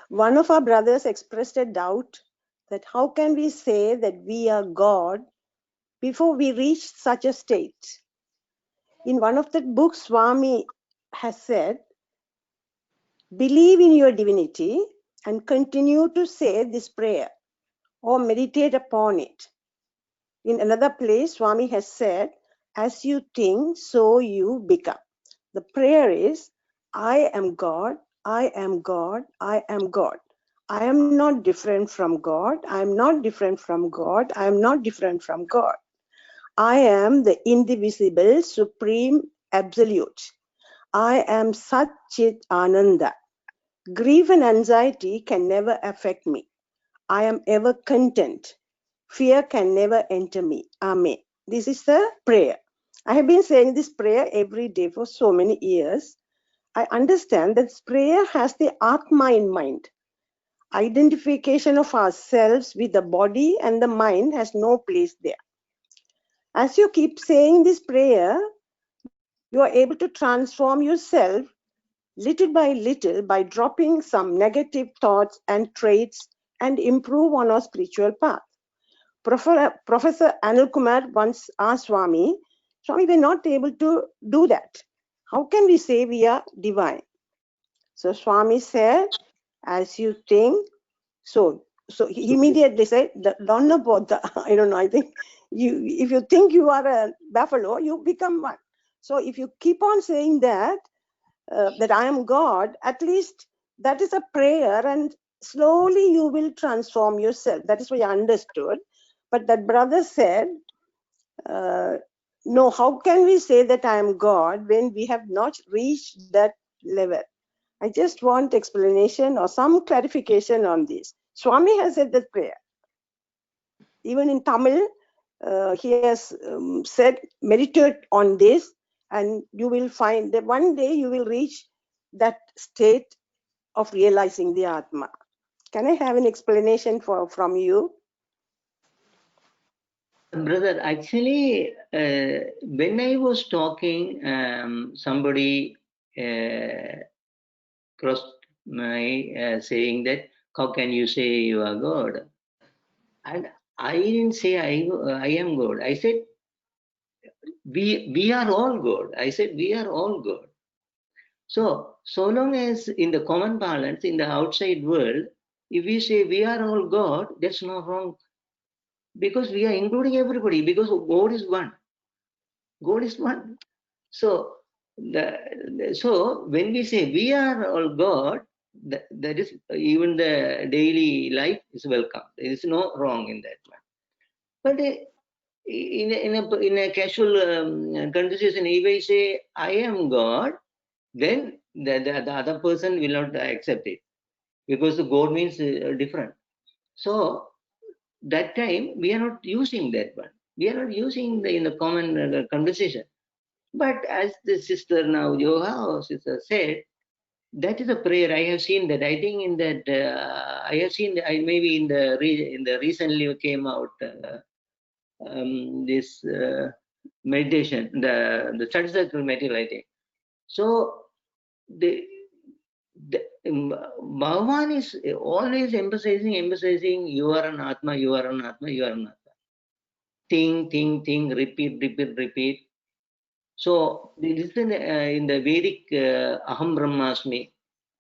One of our brothers expressed a doubt that how can we say that we are God before we reach such a state? In one of the books, Swami has said, believe in your divinity and continue to say this prayer or meditate upon it. In another place, Swami has said, as you think, so you become. The prayer is, I am God, I am God, I am God. I am not different from God. I am not different from God. I am not different from God. I am the indivisible, supreme, absolute. I am Sat Chit Ananda. Grief and anxiety can never affect me. I am ever content. Fear can never enter me. Amen. This is the prayer. I have been saying this prayer every day for so many years. I understand that this prayer has the Atma in mind. Identification of ourselves with the body and the mind has no place there. As you keep saying this prayer, you are able to transform yourself little by dropping some negative thoughts and traits and improve on our spiritual path. Professor Anil Kumar once asked Swami, we're not able to do that. How can we say we are divine? So Swami said, as you think, so he immediately said, I don't know, I think if you think you are a buffalo, you become one. So if you keep on saying that, that I am God, at least that is a prayer, and slowly you will transform yourself. That is what I understood. But that brother said, no, how can we say that I am God when we have not reached that level? I just want explanation or some clarification on this. Swami has said that prayer. Even in Tamil, he has said, meditate on this, and you will find that one day you will reach that state of realizing the Atma. Can I have an explanation from you?
Brother, actually, when I was talking, somebody crossed my saying that, how can you say you are God? And I didn't say I am God. I said, we are all God. I said, we are all God. So long as in the common balance, in the outside world, if we say we are all God, that's not wrong. Because we are including everybody, because God is one. God is one. So, so when we say we are all God, that is even the daily life is welcome. There is no wrong in that one. But in a casual conversation, if I say I am God, then the other person will not accept it, because the God means different. So that time we are not using that one. We are not using in the common conversation. But as the sister now, Yoga or sister said, that is a prayer. I have seen that. I think in that I have seen. Maybe in the recently came out this meditation, the study circle material, I think. So Bhagawan is always emphasizing you are an Atma, you are an Atma, you are an Atma. Think, repeat. So this is in the Vedic Aham Brahmasmi.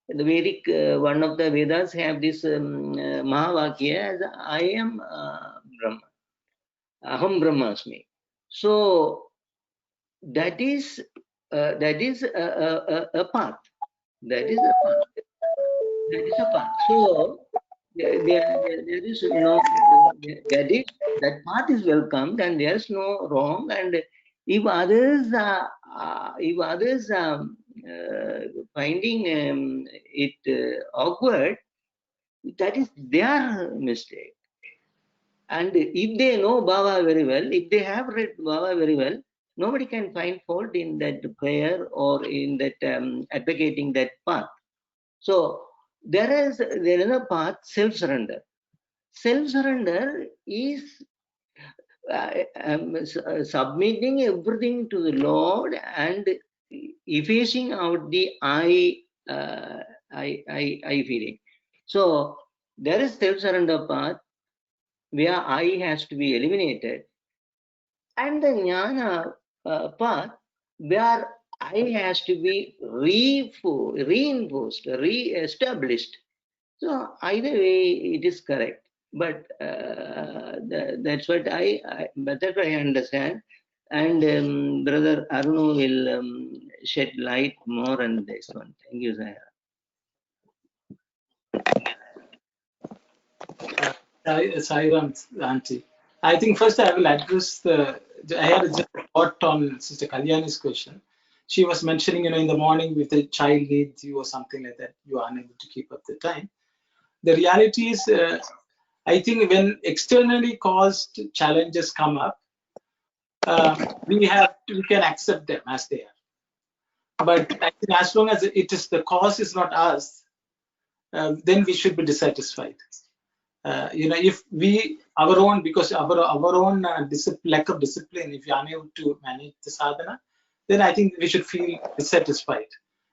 The Vedic, one of the Vedas have this Mahavakya as I am Brahma. Aham Brahmasmi. So that is a path. That is a path. So there is no, that path is welcomed, and there is no wrong. And if others are finding it awkward, that is their mistake. And if they know Baba very well, if they have read Baba very well, nobody can find fault in that prayer or in that advocating that path. So there is a path, self-surrender. Self-surrender is submitting everything to the Lord and effacing out the I feeling. So there is self-surrender path where I has to be eliminated, and the Jnana path where I has to be reinforced, re-established. So either way, it is correct. But that's what I understand. And Brother Arun will shed light more on this one. Thank you, Zahra.
Sairam, Auntie. I think first I will address I had just a thought on Sister Kalyani's question. She was mentioning, in the morning if the child needs you or something like that, you are unable to keep up the time. The reality is, I think when externally caused challenges come up, we can accept them as they are. But I think as long as the cause is not us, then we should be dissatisfied. If our own lack of discipline, if you're unable to manage the sadhana, then I think we should feel dissatisfied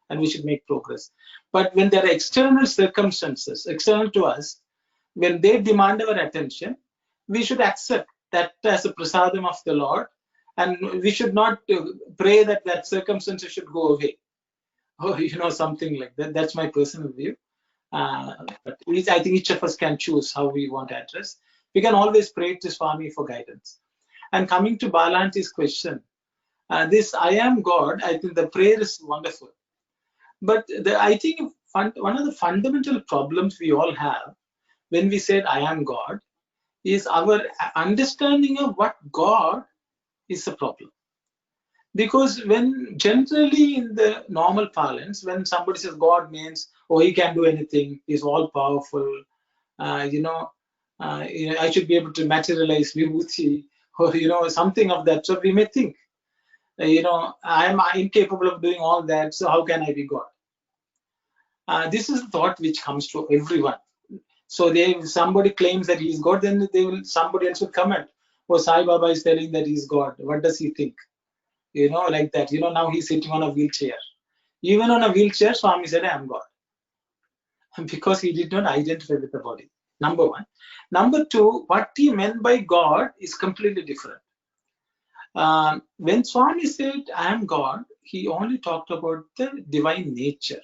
and we should make progress. But when there are external circumstances, external to us, when they demand our attention, we should accept that as a prasadam of the Lord, and we should not pray that circumstances should go away, or something like that. That's my personal view. But I think each of us can choose how we want to address. We can always pray to Swami for guidance. And coming to Balanti's question, this I am God, I think the prayer is wonderful. But I think one of the fundamental problems we all have when we said I am God is our understanding of what God is a problem. Because when generally in the normal parlance, when somebody says God means, oh, he can do anything, he's all powerful, I should be able to materialize vibhuti, or something of that. So we may think, I am incapable of doing all that, so how can I be God? This is the thought which comes to everyone. So if somebody claims that he is God, then somebody else would comment, oh, Sai Baba is telling that he is God. What does he think? Like that. Now he's sitting on a wheelchair. Even on a wheelchair, Swami said, I am God. Because he did not identify with the body. Number one. Number two, what he meant by God is completely different. When Swami said, I am God, he only talked about the divine nature.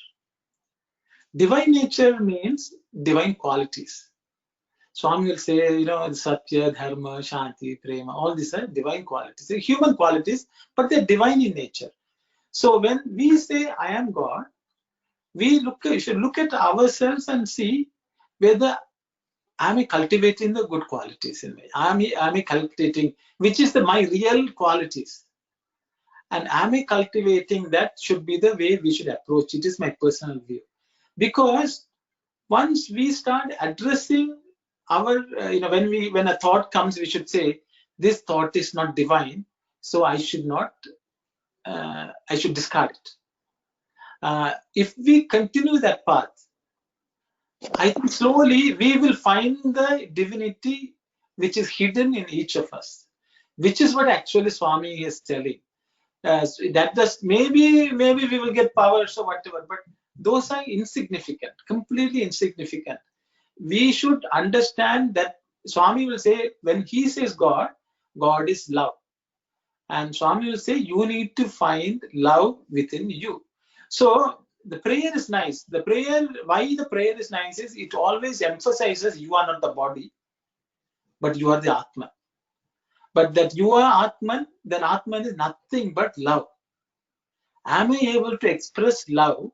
Divine nature means divine qualities. Swami will say, Satya, Dharma, Shanti, Prema, all these are divine qualities. They're human qualities, but they're divine in nature. So when we say, I am God, we should look at ourselves and see whether am I cultivating the good qualities in me? Am I cultivating, which is my real qualities? And am I cultivating that should be the way we should approach. It is my personal view. Because once we start addressing our, when a thought comes, we should say, this thought is not divine, so I should not, I should discard it. If we continue that path, I think slowly we will find the divinity which is hidden in each of us, which is what actually Swami is telling. That does maybe we will get powers or whatever, but those are insignificant, completely insignificant. We should understand that Swami will say, when he says God, God is love. And Swami will say, you need to find love within you. So the prayer is nice. The prayer, why the prayer is nice is it always emphasizes you are not the body, but you are the Atman. But that you are Atman, then Atman is nothing but love. Am I able to express love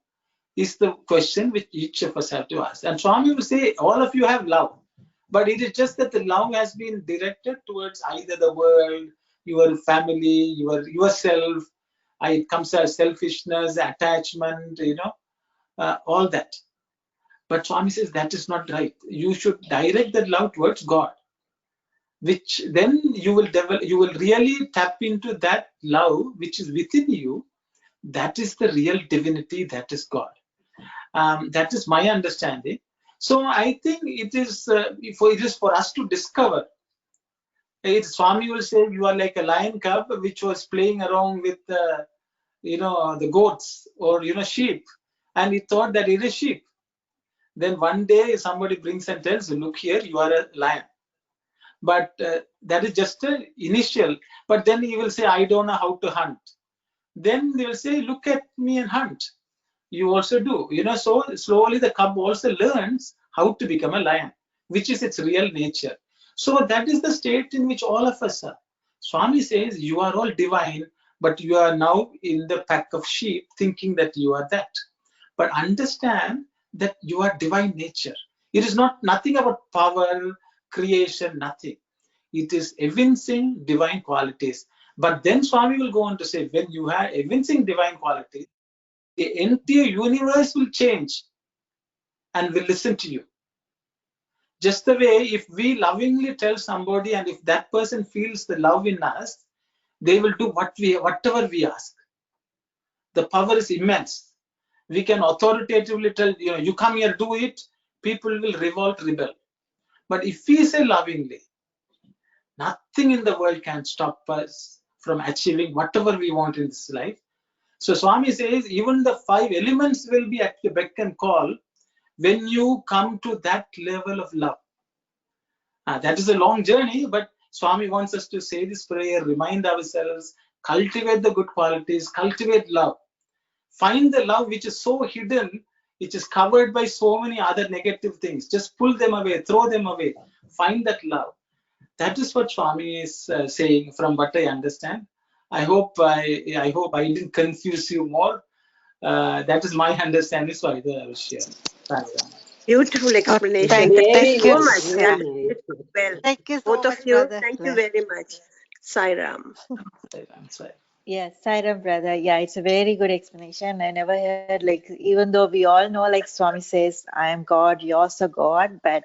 is the question which each of us have to ask. And Swami will say, all of you have love, but it is just that the love has been directed towards either the world, your family, yourself. It comes as selfishness, attachment, all that. But Swami says that is not right. You should direct that love towards God, which then you will develop. You will really tap into that love which is within you. That is the real divinity. That is God. That is my understanding. So I think it is for us to discover. Swami will say you are like a lion cub which was playing around with the goats or sheep, and he thought that it is sheep. Then one day somebody brings and tells, look here, you are a lion. But that is just an initial. But then he will say, I don't know how to hunt. Then they will say, look at me and hunt. You also do. So slowly the cub also learns how to become a lion, which is its real nature. So that is the state in which all of us are. Swami says, you are all divine, but you are now in the pack of sheep thinking that you are that. But understand that you are divine nature. It is nothing about power, creation, nothing. It is evincing divine qualities. But then Swami will go on to say, when you have evincing divine qualities, the entire universe will change and will listen to you. Just the way if we lovingly tell somebody and if that person feels the love in us, they will do whatever we ask. The power is immense. We can authoritatively tell, you come here, do it. People will rebel. But if we say lovingly, nothing in the world can stop us from achieving whatever we want in this life. So Swami says, even the 5 elements will be at your beck and call when you come to that level of love. That is a long journey, but Swami wants us to say this prayer, remind ourselves, cultivate the good qualities, cultivate love. Find the love which is so hidden, which is covered by so many other negative things. Just pull them away, throw them away. Find that love. That is what Swami is saying, from what I understand. I hope I didn't confuse you more. That is my understanding, so I will share. Thank you.
Beautiful explanation.
Thank
Very
So
nice,
much.
very
Yeah.
nice.
Well,
you so
both
much,
of you,
brother.
thank you very much. Sai Ram.
Yes, Sairam brother. Yeah, it's a very good explanation. I never heard, like, even though we all know, like Swami says, I am God, you're also God, but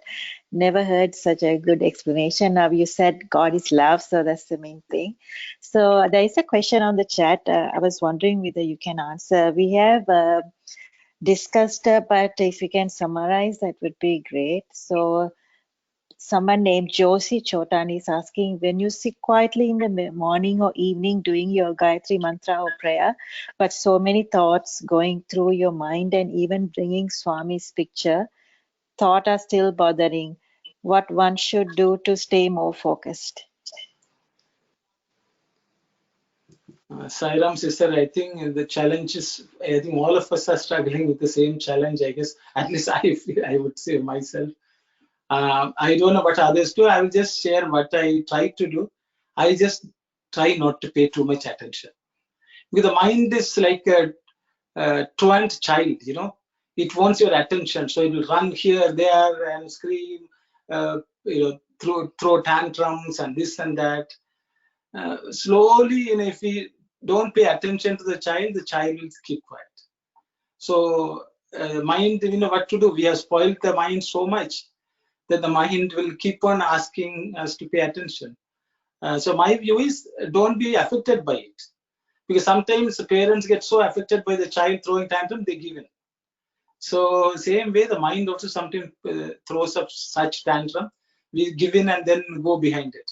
never heard such a good explanation. Now you said God is love, so that's the main thing. So there is a question on the chat. I was wondering whether you can answer. We have discussed, but if you can summarize, that would be great. So someone named Josie Chotan is asking, when you sit quietly in the morning or evening doing your Gayatri mantra or prayer, but so many thoughts going through your mind and even bringing Swami's picture, thought are still bothering. What one should do to stay more focused?
Sairam sister, I think the challenge is, I think all of us are struggling with the same challenge, I guess. At least I would say myself. I don't know what others do. I will just share what I try to do. I just try not to pay too much attention. Because the mind is like a truant child, you know. It wants your attention, so it will run here, there, and scream, throw tantrums and this and that. Slowly, if we don't pay attention to the child will keep quiet. So mind, what to do. We have spoiled the mind so much that the mind will keep on asking us to pay attention. So my view is, don't be affected by it, because sometimes the parents get so affected by the child throwing tantrum, they give in. So same way, the mind also sometimes throws up such tantrum, we give in and then go behind it.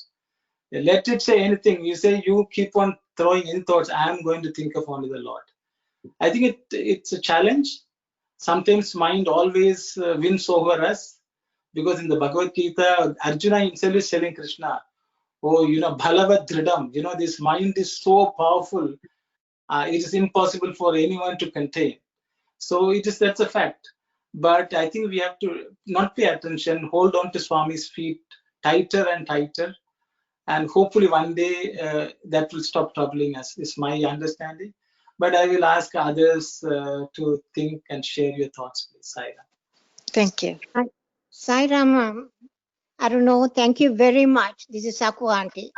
Let it say anything. You say, you keep on throwing in thoughts, I am going to think of only the Lord. I think it's a challenge. Sometimes mind always wins over us, because in the Bhagavad Gita, Arjuna himself is telling Krishna, oh, Bhalavad Dridam, this mind is so powerful, it is impossible for anyone to contain. So that's a fact. But I think we have to not pay attention, hold on to Swami's feet tighter and tighter, and hopefully one day that will stop troubling us, is my understanding. But I will ask others to think and share your thoughts, please. Saira.
Thank you.
Sairam, I don't know. Thank you very much. This is Saku auntie.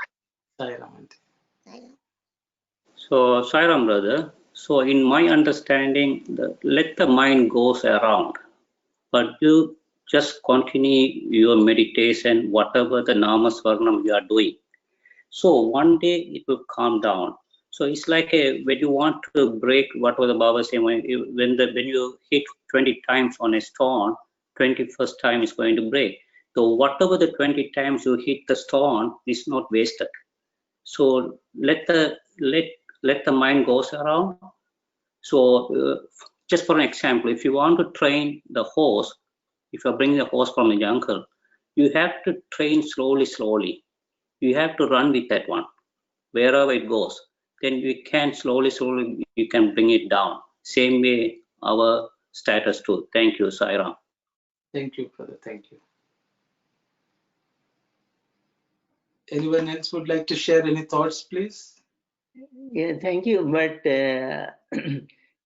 Saira auntie.
So, Sairam brother, so in my understanding, let the mind goes around, but you just continue your meditation, whatever the namasvarnam you are doing. So one day it will calm down. So it's like when you want to break, what was the Baba saying, when you hit 20 times on a stone, 21st time is going to break. So whatever the 20 times you hit the stone is not wasted. So let the mind goes around. So just for an example, if you want to train the horse, if you're bringing the horse from the jungle, you have to train slowly. You have to run with that one. Wherever it goes, then we can slowly you can bring it down. Same way our status too. Thank you, Sairam.
Thank you, brother. Thank you. Anyone else would like to share any thoughts, please?
Yeah, thank you. But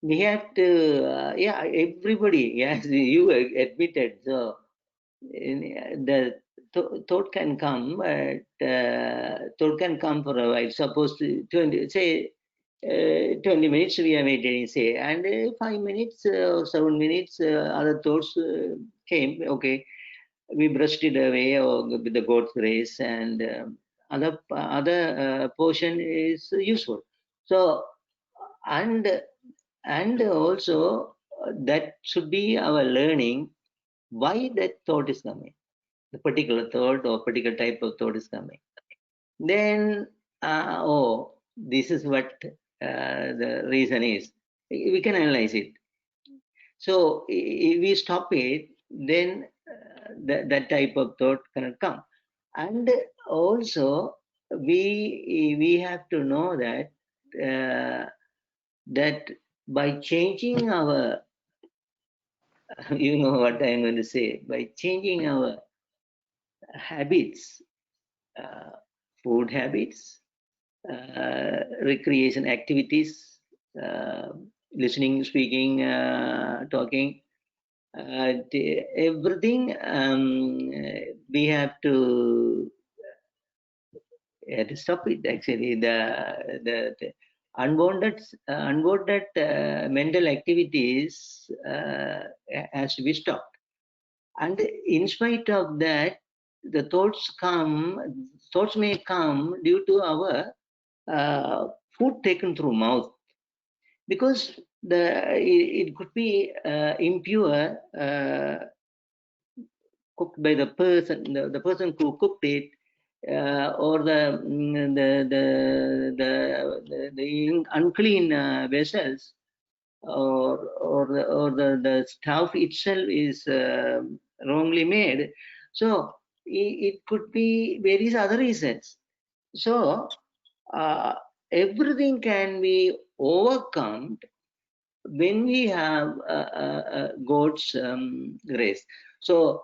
we have to, everybody, yes, you admitted. So the thought can come, but thought can come for a while. Suppose 20 minutes we are meditating, say, and 5 minutes or 7 minutes, other thoughts came. Okay, we brushed it away, or with the God's grace, and other portion is useful. So, and also that should be our learning, why that thought is coming, the particular thought or particular type of thought is coming. Then, this is what the reason is. We can analyze it. So if we stop it, then that type of thought cannot come. And also, we have to know that that by changing our, you know what I'm going to say, by changing our habits, food habits, recreation activities, listening, speaking, talking, everything we have to stop it. Actually, the unwanted mental activities has to be stopped. And in spite of that, the thoughts may come due to our food taken through mouth, because it could be impure, cooked by the person who cooked it, or the unclean vessels, or the stuff itself is wrongly made. So it could be various other reasons. So everything can be overcome when we have God's grace. So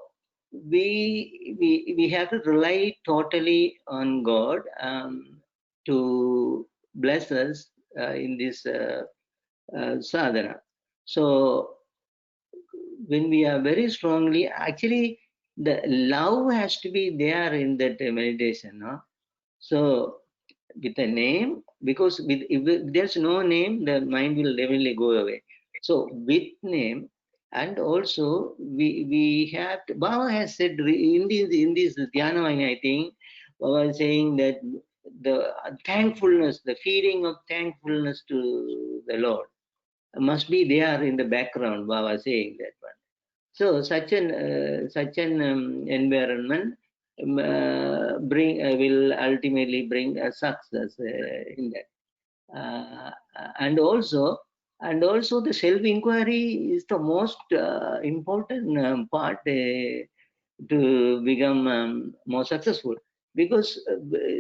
we have to rely totally on God to bless us in this sadhana. So when we are very strongly, actually the love has to be there in that meditation, no? So with a name, because if there's no name, the mind will definitely go away. So with name, and also we have to, Baba has said in this Dhyana Vahini, I think Baba is saying that the thankfulness, the feeling of thankfulness to the Lord must be there in the background. Baba saying that one. So such an environment will ultimately bring a success in that. And also the self inquiry is the most important part to become more successful, because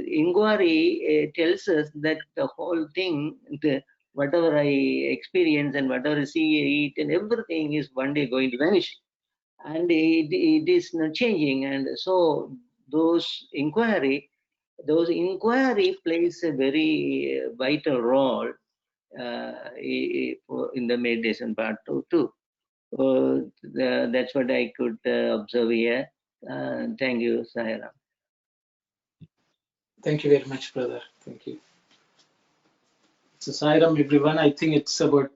inquiry tells us that the whole thing, whatever I experience and whatever I see, eat, and everything is one day going to vanish, and it is not changing. And so those inquiry plays a very vital role in the meditation part too. That's what I could observe here. Thank you, Sahiram.
Thank you very much, brother. Thank you. So, Sairam, everyone, I think it's about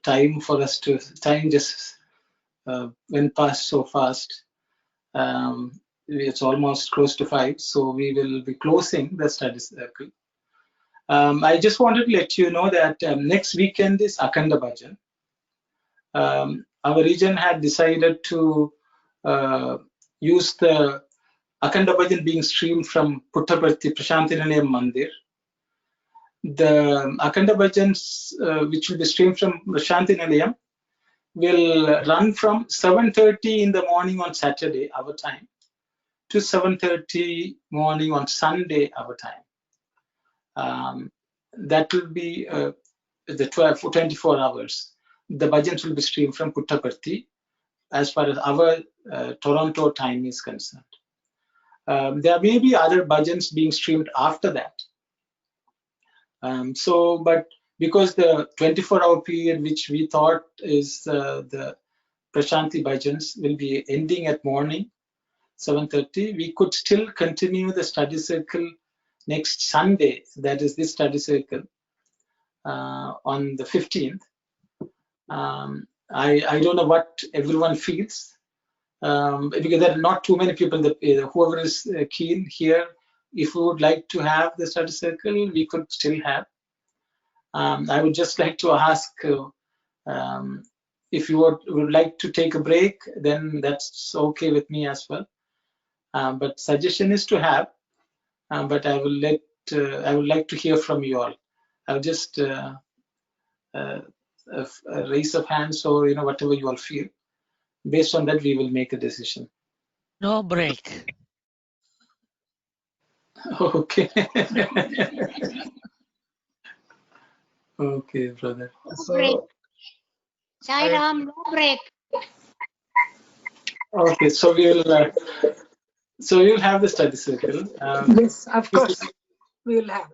time for us to, time just went past so fast. It's almost close to 5, so we will be closing the study circle. I just wanted to let you know that next weekend is Akhanda Bhajan. Our region had decided to use the Akhanda Bhajan being streamed from Puttaparthi Prashantinanayam Mandir. The Akhanda Bhajans, which will be streamed from Prashantinanayam, will run from 7:30 in the morning on Saturday, our time, to 7:30 morning on Sunday, our time. That will be the 24 hours. The bhajans will be streamed from Puttaparthi as far as our Toronto time is concerned. There may be other bhajans being streamed after that. But because the 24-hour period which we thought is the Prashanti bhajans will be ending at morning, 7:30, we could still continue the study circle next Sunday, that is this study circle, on the 15th. I don't know what everyone feels, because there are not too many people. Whoever is keen here, if we would like to have the study circle, we could still have. I would just like to ask if you would like to take a break, then that's okay with me as well. But suggestion is to have. But I would like to hear from you all. I'll just a raise of hands, or whatever you all feel. Based on that, we will make a decision.
No break.
Okay. Okay, brother.
No break. Sairam, no break.
Okay, so we will So you'll have the study circle.
Yes, of course, we will have.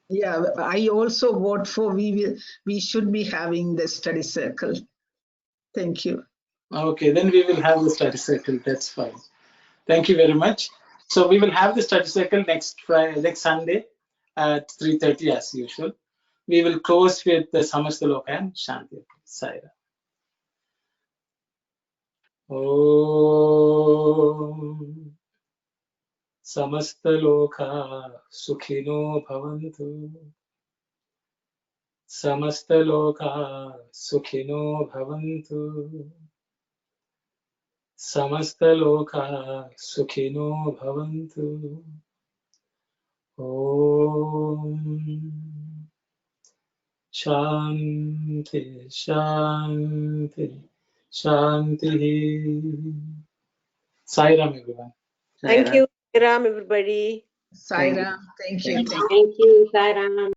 Yeah, I also vote for we should be having the study circle. Thank you.
Okay, then we will have the study circle. That's fine. Thank you very much. So we will have the study circle next Sunday at 3:30 as usual. We will close with the Samastaloka and Shanti. Saira. Om Samastaloka Sukhino Bhavantu. Samastaloka Sukhino Bhavantu. Samastaloka Sukhino Bhavantu. Om Shanti, Shanti, Shanti. Sairam, everyone.
Thank you, Ram, everybody.
Sairam, thank you.
Thank you, Sairam.